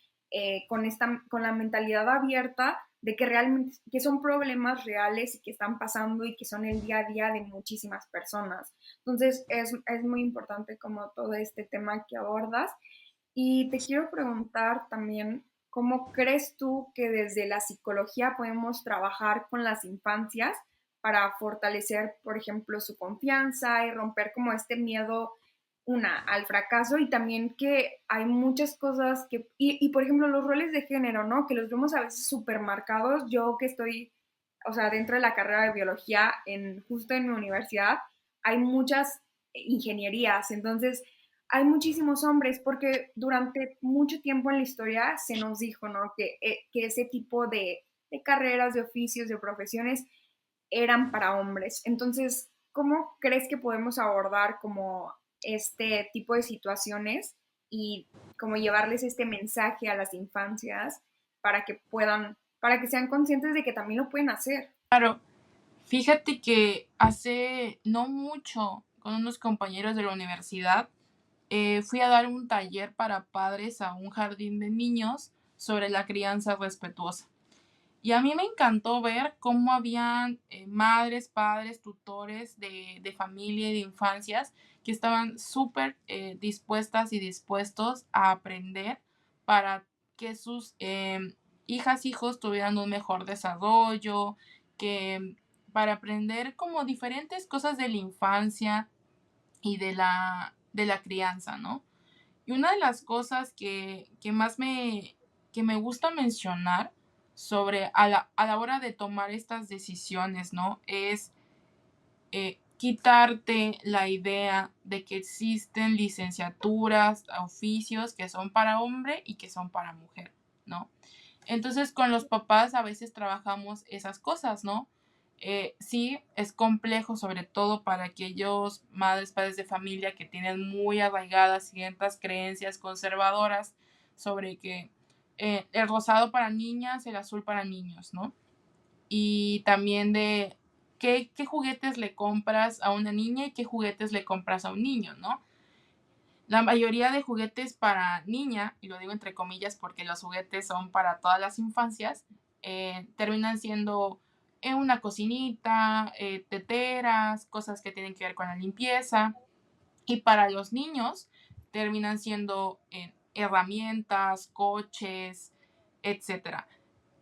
con la mentalidad abierta de que realmente que son problemas reales y que están pasando y que son el día a día de muchísimas personas. Entonces es muy importante como todo este tema que abordas. Y te quiero preguntar también, ¿cómo crees tú que desde la psicología podemos trabajar con las infancias para fortalecer, por ejemplo, su confianza y romper como este miedo, al fracaso y también que hay muchas cosas y por ejemplo, los roles de género, ¿no? Que los vemos a veces súper marcados. Yo que estoy, o sea, dentro de la carrera de biología, justo en mi universidad, hay muchas ingenierías, entonces hay muchísimos hombres porque durante mucho tiempo en la historia se nos dijo, ¿no? Que ese tipo de carreras, de oficios, de profesiones eran para hombres. Entonces, ¿cómo crees que podemos abordar como este tipo de situaciones y como llevarles este mensaje a las infancias para que sean conscientes de que también lo pueden hacer? Claro, fíjate que hace no mucho, con unos compañeros de la universidad, fui a dar un taller para padres a un jardín de niños sobre la crianza respetuosa. Y a mí me encantó ver cómo habían madres, padres, tutores de familia y de infancias que estaban súper dispuestas y dispuestos a aprender para que sus hijas, hijos tuvieran un mejor desarrollo, que para aprender como diferentes cosas de la infancia y de la crianza, ¿no? Y una de las cosas que más que me gusta mencionar sobre a la hora de tomar estas decisiones, ¿no? Es quitarte la idea de que existen licenciaturas, oficios que son para hombre y que son para mujer, ¿no? Entonces con los papás a veces trabajamos esas cosas, ¿no? Sí, es complejo, sobre todo para aquellos madres, padres de familia que tienen muy arraigadas ciertas creencias conservadoras sobre que el rosado para niñas, el azul para niños, ¿no? Y también de qué juguetes le compras a una niña y qué juguetes le compras a un niño, ¿no? La mayoría de juguetes para niña, y lo digo entre comillas porque los juguetes son para todas las infancias, terminan siendo una cocinita, teteras, cosas que tienen que ver con la limpieza. Y para los niños terminan siendo herramientas, coches, etcétera.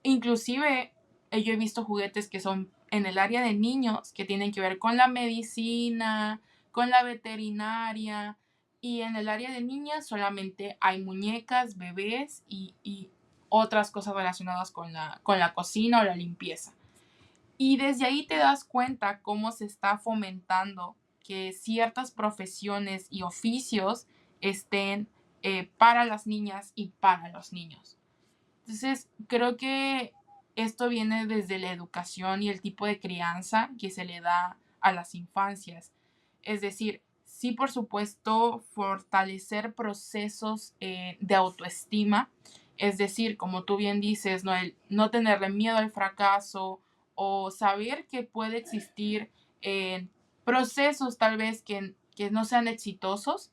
Inclusive yo he visto juguetes que son en el área de niños que tienen que ver con la medicina, con la veterinaria, y en el área de niñas solamente hay muñecas, bebés y otras cosas relacionadas con la cocina o la limpieza. Y desde ahí te das cuenta cómo se está fomentando que ciertas profesiones y oficios estén para las niñas y para los niños. Entonces, creo que esto viene desde la educación y el tipo de crianza que se le da a las infancias. Es decir, sí, por supuesto, fortalecer procesos de autoestima, es decir, como tú bien dices, ¿no? El no tenerle miedo al fracaso o saber que puede existir procesos tal vez que no sean exitosos,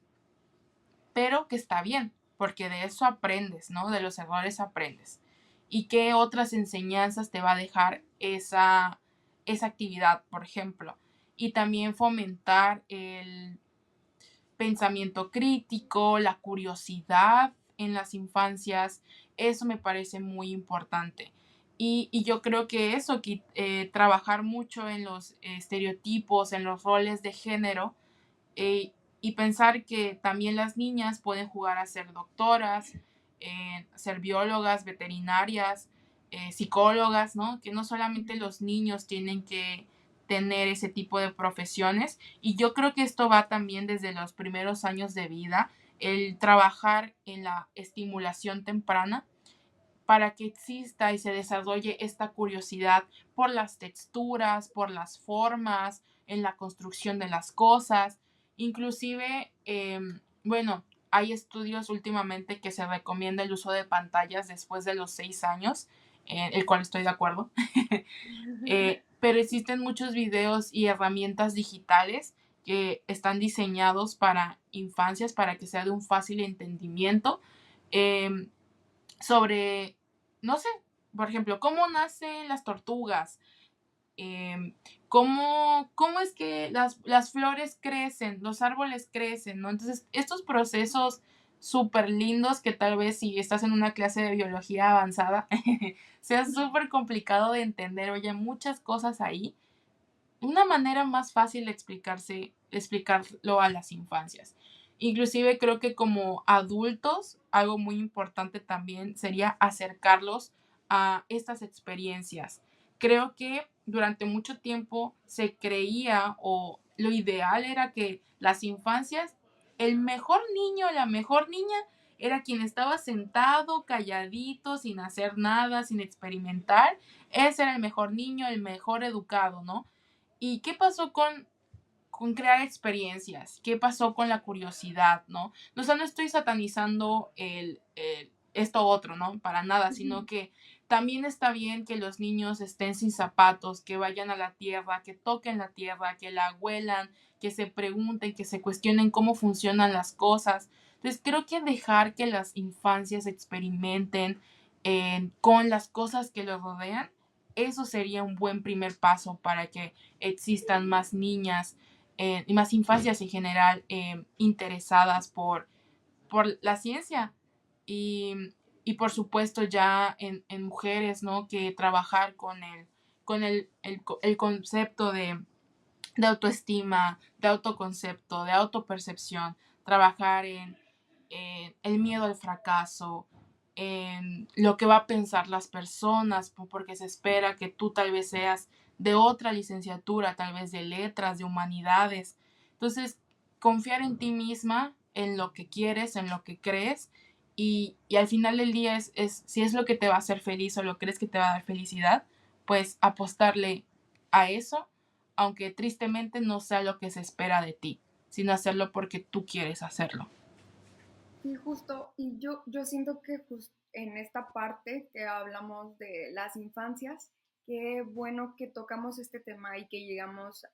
pero que está bien, porque de eso aprendes, ¿no? De los errores aprendes. ¿Y qué otras enseñanzas te va a dejar esa actividad, por ejemplo? Y también fomentar el pensamiento crítico, la curiosidad en las infancias, eso me parece muy importante. Y yo creo que eso, que trabajar mucho en los estereotipos, en los roles de género, y pensar que también las niñas pueden jugar a ser doctoras, ser biólogas, veterinarias, psicólogas, ¿no? Que no solamente los niños tienen que tener ese tipo de profesiones. Y yo creo que esto va también desde los primeros años de vida, el trabajar en la estimulación temprana para que exista y se desarrolle esta curiosidad por las texturas, por las formas, en la construcción de las cosas. Inclusive, bueno, hay estudios últimamente que se recomienda el uso de pantallas después de los 6 años, el cual estoy de acuerdo. Pero existen muchos videos y herramientas digitales que están diseñados para infancias, para que sea de un fácil entendimiento, em, sobre, no sé, por ejemplo, cómo nacen las tortugas, em, cómo es que las flores crecen, los árboles crecen, ¿no? Entonces, estos procesos súper lindos que tal vez si estás en una clase de biología avanzada, sea súper complicado de entender, oye, muchas cosas ahí. Una manera más fácil de explicarlo a las infancias. Inclusive creo que como adultos, algo muy importante también sería acercarlos a estas experiencias. Creo que durante mucho tiempo se creía o lo ideal era que las infancias, el mejor niño, la mejor niña, era quien estaba sentado, calladito, sin hacer nada, sin experimentar. Ese era el mejor niño, el mejor educado, ¿no? ¿Y qué pasó con crear experiencias? ¿Qué pasó con la curiosidad, no? O sea, no estoy satanizando esto otro, ¿no? Para nada, sino que también está bien que los niños estén sin zapatos, que vayan a la tierra, que toquen la tierra, que la huelan, que se pregunten, que se cuestionen cómo funcionan las cosas. Entonces, creo que dejar que las infancias experimenten con las cosas que los rodean, eso sería un buen primer paso para que existan más niñas y más infancias en general interesadas por la ciencia y, y por supuesto ya en mujeres, ¿no? Que trabajar con el concepto de autoestima, de autoconcepto, de autopercepción, trabajar en el miedo al fracaso, en lo que va a pensar las personas, porque se espera que tú tal vez seas de otra licenciatura, tal vez de letras, de humanidades. Entonces, confiar en ti misma, en lo que quieres, en lo que crees, y al final del día si es lo que te va a hacer feliz o lo crees que te va a dar felicidad, pues apostarle a eso, aunque tristemente no sea lo que se espera de ti, sino hacerlo porque tú quieres hacerlo. Sí, justo, y yo siento que en esta parte que hablamos de las infancias, qué bueno que tocamos este tema y que llegamos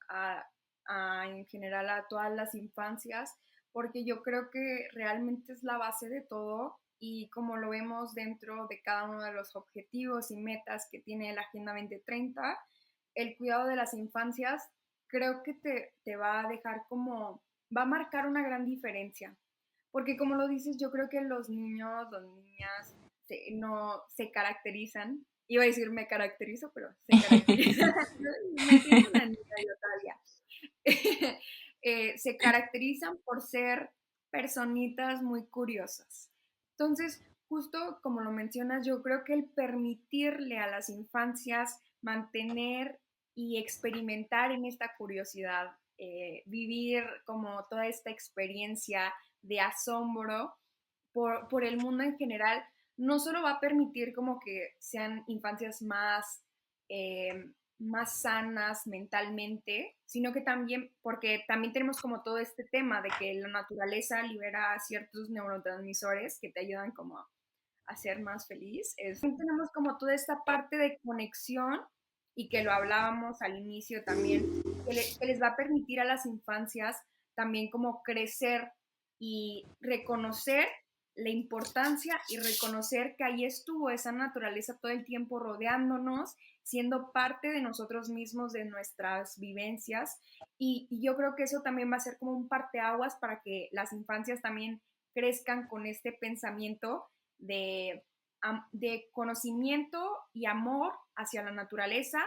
en general a todas las infancias, porque yo creo que realmente es la base de todo y como lo vemos dentro de cada uno de los objetivos y metas que tiene la Agenda 2030, el cuidado de las infancias creo que te va a dejar como, va a marcar una gran diferencia porque como lo dices, yo creo que los niños, las niñas no se caracterizan. Iba a decir me caracterizo, pero se caracterizan. Me siento una niña yo todavía. Se caracterizan por ser personitas muy curiosas. Entonces, justo como lo mencionas, yo creo que el permitirle a las infancias mantener y experimentar en esta curiosidad, vivir como toda esta experiencia de asombro por el mundo en general, no solo va a permitir como que sean infancias más sanas mentalmente, sino que también, porque también tenemos como todo este tema de que la naturaleza libera ciertos neurotransmisores que te ayudan como a ser más feliz. Tenemos como toda esta parte de conexión y que lo hablábamos al inicio también, que les va a permitir a las infancias también como crecer y reconocer la importancia y reconocer que ahí estuvo esa naturaleza todo el tiempo rodeándonos, siendo parte de nosotros mismos, de nuestras vivencias. Y yo creo que eso también va a ser como un parteaguas para que las infancias también crezcan con este pensamiento de, de conocimiento y amor hacia la naturaleza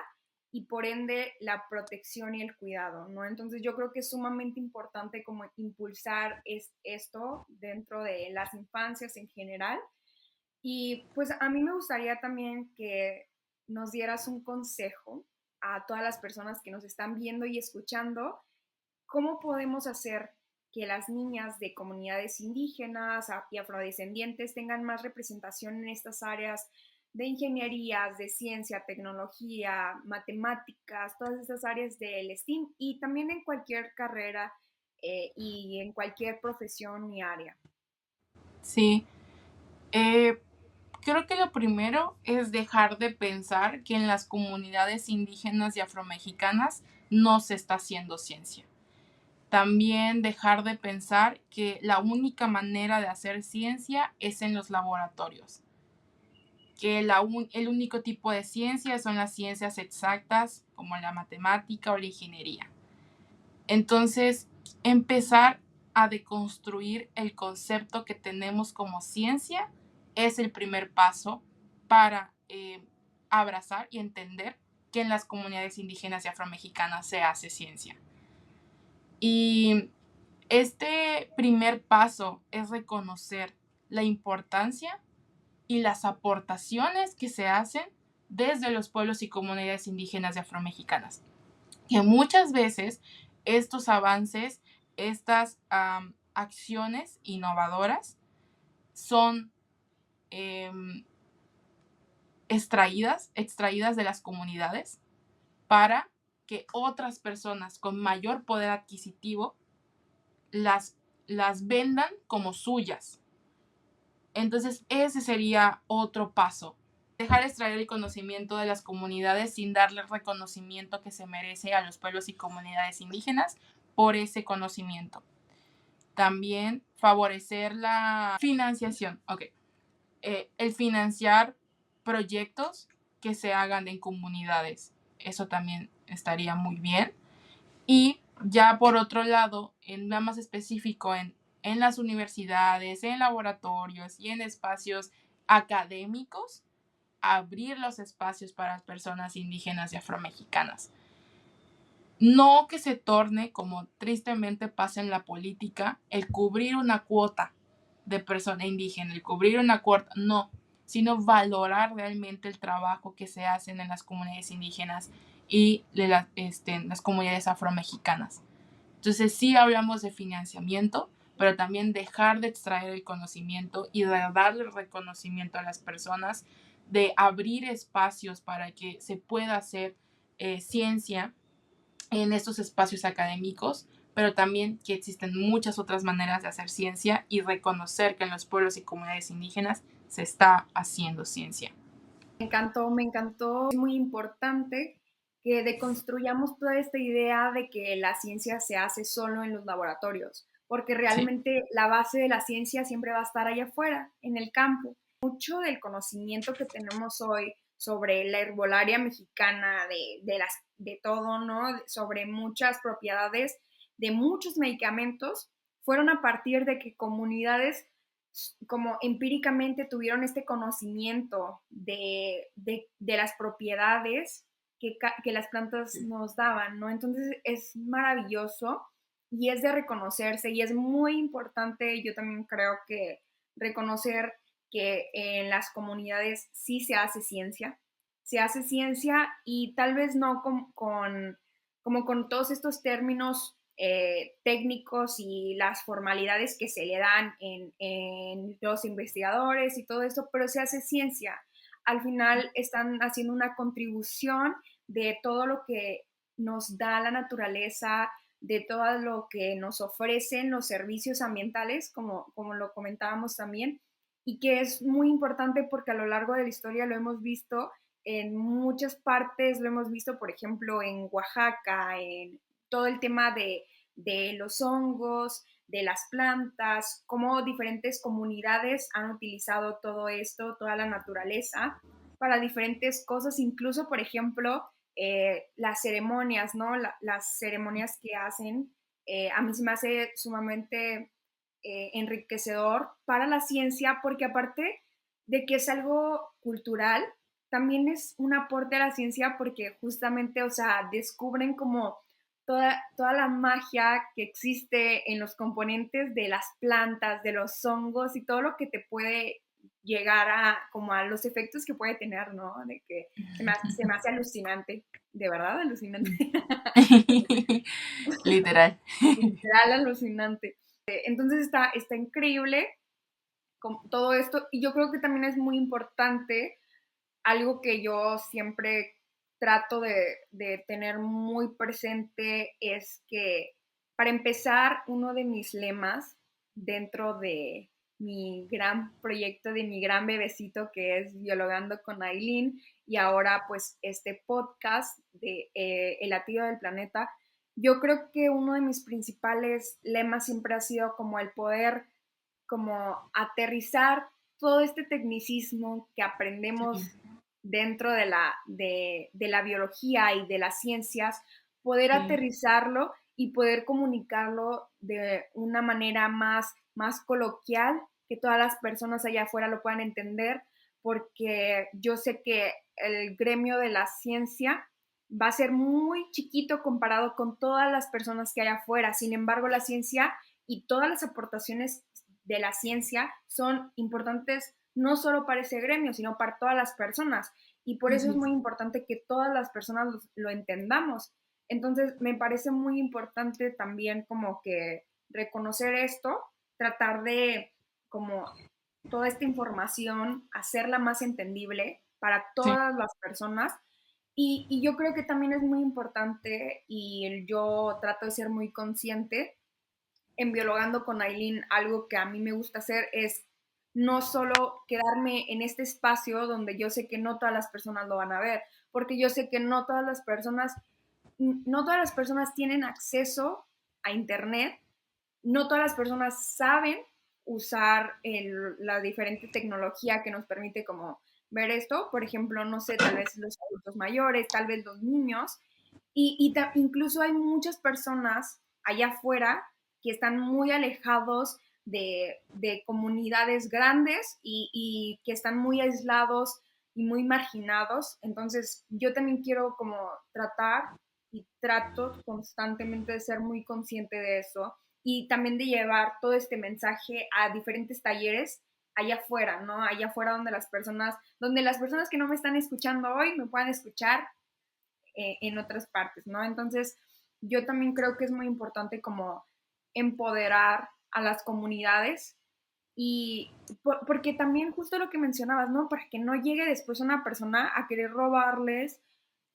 y por ende la protección y el cuidado, ¿no? Entonces yo creo que es sumamente importante como impulsar esto dentro de las infancias en general. Y pues a mí me gustaría también que nos dieras un consejo a todas las personas que nos están viendo y escuchando, ¿cómo podemos hacer que las niñas de comunidades indígenas y afrodescendientes tengan más representación en estas áreas de ingenierías, de ciencia, tecnología, matemáticas, todas esas áreas del STEAM y también en cualquier carrera y en cualquier profesión y área. Sí, creo que lo primero es dejar de pensar que en las comunidades indígenas y afromexicanas no se está haciendo ciencia. También dejar de pensar que la única manera de hacer ciencia es en los laboratorios, que el único tipo de ciencia son las ciencias exactas como la matemática o la ingeniería. Entonces, empezar a deconstruir el concepto que tenemos como ciencia es el primer paso para abrazar y entender que en las comunidades indígenas y afromexicanas se hace ciencia. Y este primer paso es reconocer la importancia y las aportaciones que se hacen desde los pueblos y comunidades indígenas y afromexicanas. Que muchas veces estos avances, estas acciones innovadoras son extraídas de las comunidades para que otras personas con mayor poder adquisitivo las vendan como suyas. Entonces ese sería otro paso. Dejar extraer el conocimiento de las comunidades sin darle el reconocimiento que se merece a los pueblos y comunidades indígenas por ese conocimiento. También favorecer la financiación. El financiar proyectos que se hagan en comunidades. Eso también estaría muy bien. Y ya por otro lado, en más específico, en las universidades, en laboratorios y en espacios académicos, abrir los espacios para las personas indígenas y afromexicanas. No que se torne, como tristemente pasa en la política, el cubrir una cuota de persona indígena, el cubrir una cuota, no, sino valorar realmente el trabajo que se hace en las comunidades indígenas y las comunidades afromexicanas. Entonces sí hablamos de financiamiento, pero también dejar de extraer el conocimiento y de darle el reconocimiento a las personas, de abrir espacios para que se pueda hacer ciencia en estos espacios académicos, pero también que existen muchas otras maneras de hacer ciencia y reconocer que en los pueblos y comunidades indígenas se está haciendo ciencia. Me encantó, es muy importante que deconstruyamos toda esta idea de que la ciencia se hace solo en los laboratorios, porque Sí. realmente la base de la ciencia siempre va a estar allá afuera, en el campo. Mucho del conocimiento que tenemos hoy sobre la herbolaria mexicana, de todo, ¿no? Sobre muchas propiedades de muchos medicamentos, fueron a partir de que comunidades como empíricamente tuvieron este conocimiento de las propiedades que las plantas nos daban, ¿no? Entonces es maravilloso y es de reconocerse y es muy importante, yo también creo que reconocer que en las comunidades sí se hace ciencia y tal vez no como con todos estos términos técnicos y las formalidades que se le dan en los investigadores y todo esto, pero se hace ciencia. Al final están haciendo una contribución de todo lo que nos da la naturaleza, de todo lo que nos ofrecen los servicios ambientales, como lo comentábamos también, y que es muy importante porque a lo largo de la historia lo hemos visto en muchas partes, lo hemos visto, por ejemplo, en Oaxaca, en todo el tema de los hongos, de las plantas, cómo diferentes comunidades han utilizado todo esto, toda la naturaleza, para diferentes cosas, incluso, por ejemplo, las ceremonias, ¿no? Las ceremonias que hacen, a mí se me hace sumamente enriquecedor para la ciencia, porque aparte de que es algo cultural, también es un aporte a la ciencia porque justamente, o sea, descubren como toda la magia que existe en los componentes de las plantas, de los hongos y todo lo que te puede llegar como a los efectos que puede tener, ¿no? De que se me hace alucinante, de verdad alucinante. Literal. Literal alucinante. Entonces está increíble con todo esto y yo creo que también es muy importante algo que yo siempre trato de tener muy presente es que, para empezar, uno de mis lemas dentro de mi gran proyecto, de mi gran bebecito que es Biologando con Aileen, y ahora pues este podcast de El latido del planeta, yo creo que uno de mis principales lemas siempre ha sido como el poder como aterrizar todo este tecnicismo que aprendemos Sí, dentro de la biología y de las ciencias, poder sí, aterrizarlo y poder comunicarlo de una manera más coloquial, que todas las personas allá afuera lo puedan entender, porque yo sé que el gremio de la ciencia va a ser muy chiquito comparado con todas las personas que hay afuera. Sin embargo, la ciencia y todas las aportaciones de la ciencia son importantes no solo para ese gremio, sino para todas las personas. Y por eso es ujú, muy importante que todas las personas lo entendamos. Entonces, me parece muy importante también como que reconocer esto, tratar de como toda esta información, hacerla más entendible para sí, todas las personas. Y yo creo que también es muy importante, y yo trato de ser muy consciente en Biologando con Aileen, algo que a mí me gusta hacer es no solo quedarme en este espacio donde yo sé que no todas las personas lo van a ver, porque yo sé que no todas las personas tienen acceso a internet, no todas las personas saben usar la diferente tecnología que nos permite como ver esto. Por ejemplo, no sé, tal vez los adultos mayores, tal vez los niños, incluso hay muchas personas allá afuera que están muy alejados de comunidades grandes y que están muy aislados y muy marginados. Entonces, yo también quiero como tratar y trato constantemente de ser muy consciente de eso, y también de llevar todo este mensaje a diferentes talleres allá afuera, ¿no? Allá afuera donde las personas que no me están escuchando hoy me puedan escuchar en otras partes, ¿no? Entonces, yo también creo que es muy importante como empoderar a las comunidades, y porque también justo lo que mencionabas, ¿no? Para que no llegue después una persona a querer robarles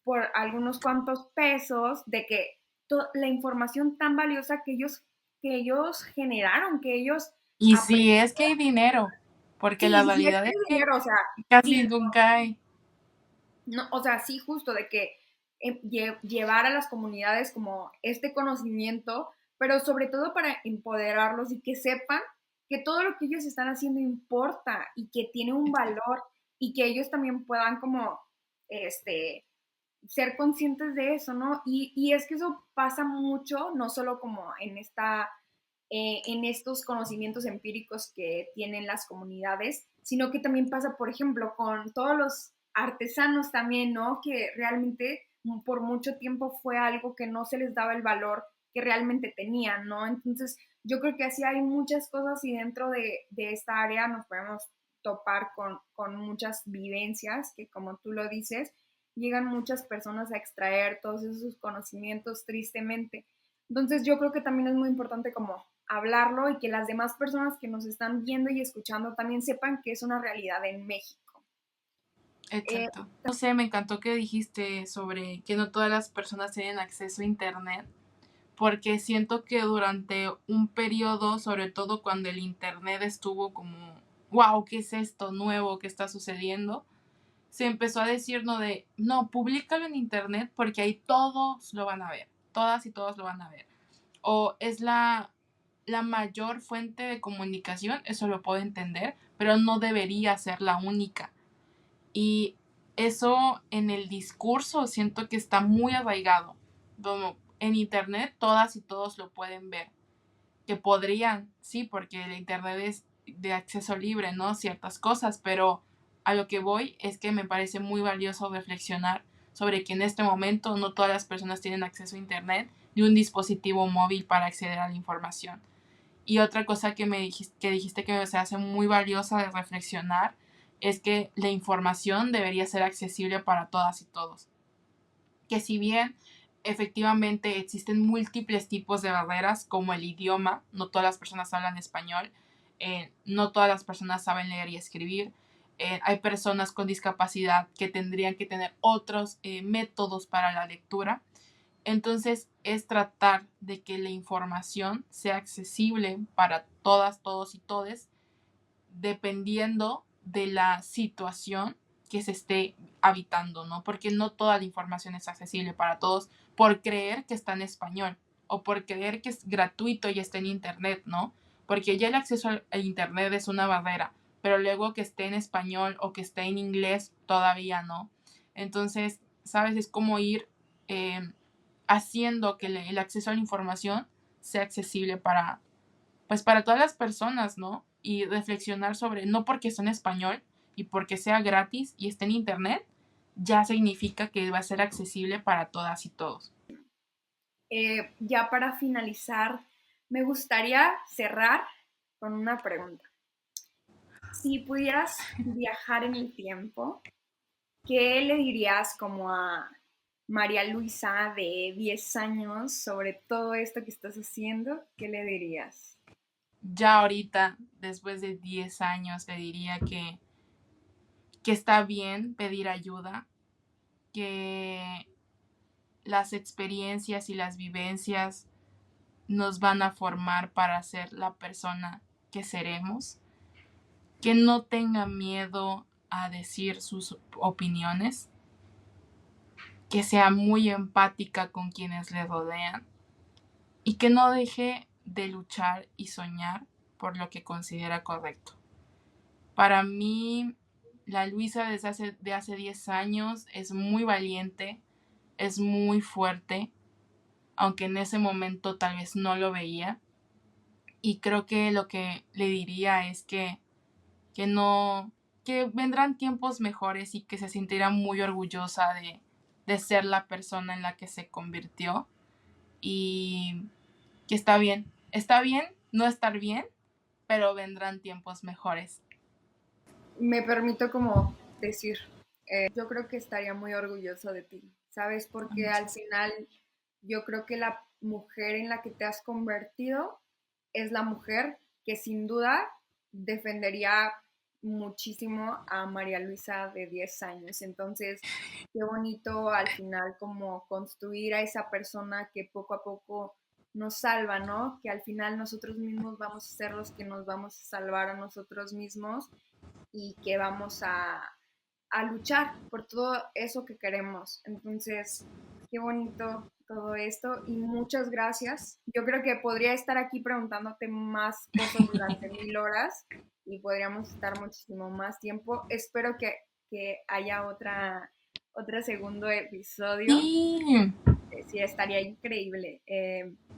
por algunos cuantos pesos de que la información tan valiosa que ellos generaron, que ellos y aprendieron. si es que hay dinero, porque la Sí, sí, es realidad que es que dinero, o sea, casi sí, nunca hay. no, o sea, sí, justo de que llevar a las comunidades como este conocimiento, pero sobre todo para empoderarlos y que sepan que todo lo que ellos están haciendo importa y que tiene un valor, y que ellos también puedan como este ser conscientes de eso, ¿no? Y es que eso pasa mucho, no solo como en estos conocimientos empíricos que tienen las comunidades, sino que también pasa, por ejemplo, con todos los artesanos también, ¿no? Que realmente por mucho tiempo fue algo que no se les daba el valor que realmente tenían, ¿no? Entonces, yo creo que así hay muchas cosas, y dentro de esta área nos podemos topar con muchas vivencias que, como tú lo dices, llegan muchas personas a extraer todos esos conocimientos tristemente. Entonces yo creo que también es muy importante como hablarlo, y que las demás personas que nos están viendo y escuchando también sepan que es una realidad en México. Eh, Exacto. No sé, me encantó que dijiste sobre que no todas las personas tienen acceso a internet, porque siento que durante un periodo, sobre todo cuando el internet estuvo como, wow, ¿qué es esto nuevo que está sucediendo? Se empezó a decir no de, no, públicalo en internet porque ahí todos lo van a ver, todas y todos lo van a ver. O es la mayor fuente de comunicación, eso lo puedo entender, pero no debería ser la única. Y eso en el discurso siento que está muy arraigado. Como en internet todas y todos lo pueden ver. Que podrían, sí, porque el internet es de acceso libre, ¿no? Ciertas cosas, pero a lo que voy es que me parece muy valioso reflexionar sobre que en este momento no todas las personas tienen acceso a internet ni un dispositivo móvil para acceder a la información. Y otra cosa que dijiste que me se hace muy valiosa de reflexionar es que la información debería ser accesible para todas y todos. Que si bien efectivamente existen múltiples tipos de barreras como el idioma, no todas las personas hablan español, no todas las personas saben leer y escribir, hay personas con discapacidad que tendrían que tener otros métodos para la lectura. Entonces es tratar de que la información sea accesible para todas, todos y todes, dependiendo de la situación que se esté habitando, ¿no? Porque no toda la información es accesible para todos por creer que está en español o por creer que es gratuito y está en internet, ¿no? Porque ya el acceso al internet es una barrera, pero luego que esté en español o que esté en inglés todavía no. Entonces, ¿sabes? Es como ir haciendo que el acceso a la información sea accesible para, pues para todas las personas, ¿no? Y reflexionar sobre, no porque esté en español y porque sea gratis y esté en internet, ya significa que va a ser accesible para todas y todos. Ya para finalizar, me gustaría cerrar con una pregunta. Si pudieras viajar en el tiempo, ¿qué le dirías como a María Luisa de 10 años sobre todo esto que estás haciendo? ¿Qué le dirías? Ya ahorita, después de 10 años, le diría que está bien pedir ayuda, que las experiencias y las vivencias nos van a formar para ser la persona que seremos, que no tenga miedo a decir sus opiniones, que sea muy empática con quienes le rodean y que no deje de luchar y soñar por lo que considera correcto. Para mí, la Luisa de hace 10 años es muy valiente, es muy fuerte, aunque en ese momento tal vez no lo veía. Y creo que lo que le diría es que no, que vendrán tiempos mejores y que se sentirá muy orgullosa de ser la persona en la que se convirtió y que está bien no estar bien, pero vendrán tiempos mejores. Me permito como decir, yo creo que estaría muy orgulloso de ti, ¿sabes? Porque al final yo creo que la mujer en la que te has convertido es la mujer que sin duda defendería muchísimo a María Luisa de 10 años. Entonces, qué bonito al final como construir a esa persona que poco a poco nos salva, ¿no? Que al final nosotros mismos vamos a ser los que nos vamos a salvar a nosotros mismos y que vamos a luchar por todo eso que queremos. Entonces, qué bonito todo esto y muchas gracias. Yo creo que podría estar aquí preguntándote más cosas durante 1000 horas y podríamos estar muchísimo más tiempo. Espero que haya otro segundo episodio. Sí, Sí, estaría increíble.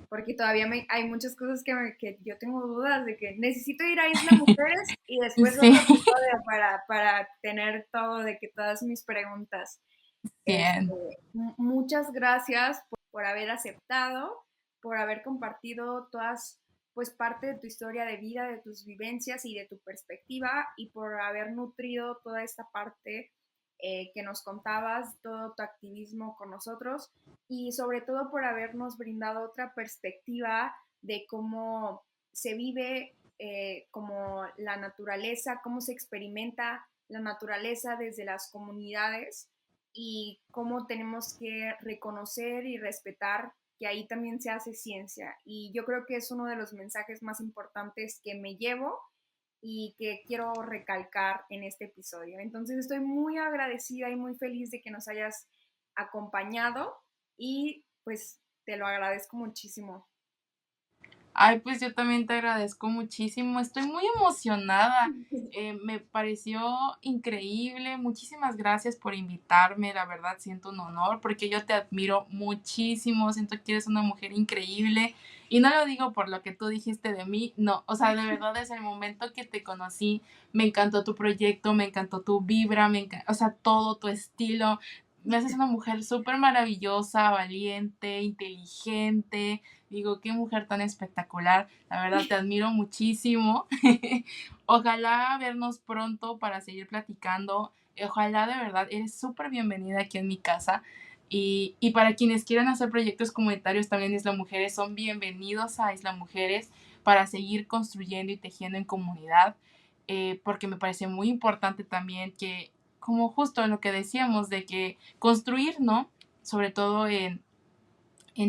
Porque todavía hay muchas cosas que yo tengo dudas de que necesito ir a Isla Mujeres y después sí, otro episodio para tener todo, de que todas mis preguntas. Este, bien. muchas gracias por haber aceptado, por haber compartido todas, pues parte de tu historia de vida, de tus vivencias y de tu perspectiva y por haber nutrido toda esta parte que nos contabas, todo tu activismo con nosotros y sobre todo por habernos brindado otra perspectiva de cómo se vive como la naturaleza, cómo se experimenta la naturaleza desde las comunidades y cómo tenemos que reconocer y respetar que ahí también se hace ciencia. Y yo creo que es uno de los mensajes más importantes que me llevo y que quiero recalcar en este episodio. Entonces estoy muy agradecida y muy feliz de que nos hayas acompañado y pues te lo agradezco muchísimo. Ay, pues yo también te agradezco muchísimo. Estoy muy emocionada. Me pareció increíble. Muchísimas gracias por invitarme. La verdad siento un honor porque yo te admiro muchísimo. Siento que eres una mujer increíble. Y no lo digo por lo que tú dijiste de mí. No, o sea, de verdad desde el momento que te conocí, me encantó tu proyecto, me encantó tu vibra, o sea, todo tu estilo. Me haces una mujer súper maravillosa, valiente, inteligente. Digo, qué mujer tan espectacular. La verdad, te admiro muchísimo. Ojalá vernos pronto para seguir platicando. Ojalá de verdad, eres súper bienvenida aquí en mi casa. Y para quienes quieran hacer proyectos comunitarios también Isla Mujeres, son bienvenidos a Isla Mujeres para seguir construyendo y tejiendo en comunidad. porque me parece muy importante también que, como justo en lo que decíamos, de que construir, ¿no? Sobre todo en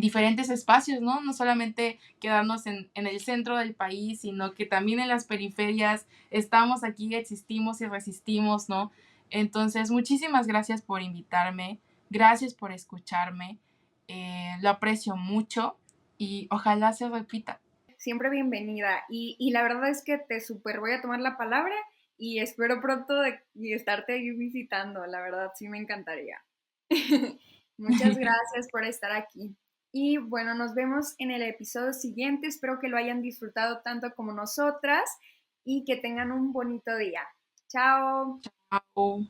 diferentes espacios, ¿no? No solamente quedarnos en el centro del país, sino que también en las periferias estamos aquí, existimos y resistimos, ¿no? Entonces, muchísimas gracias por invitarme, gracias por escucharme, lo aprecio mucho y ojalá se repita. Siempre bienvenida. Y la verdad es que te súper voy a tomar la palabra y espero pronto y estarte ahí visitando. La verdad, sí me encantaría. Muchas gracias por estar aquí. Y bueno, nos vemos en el episodio siguiente. Espero que lo hayan disfrutado tanto como nosotras y que tengan un bonito día. Chao. Chao.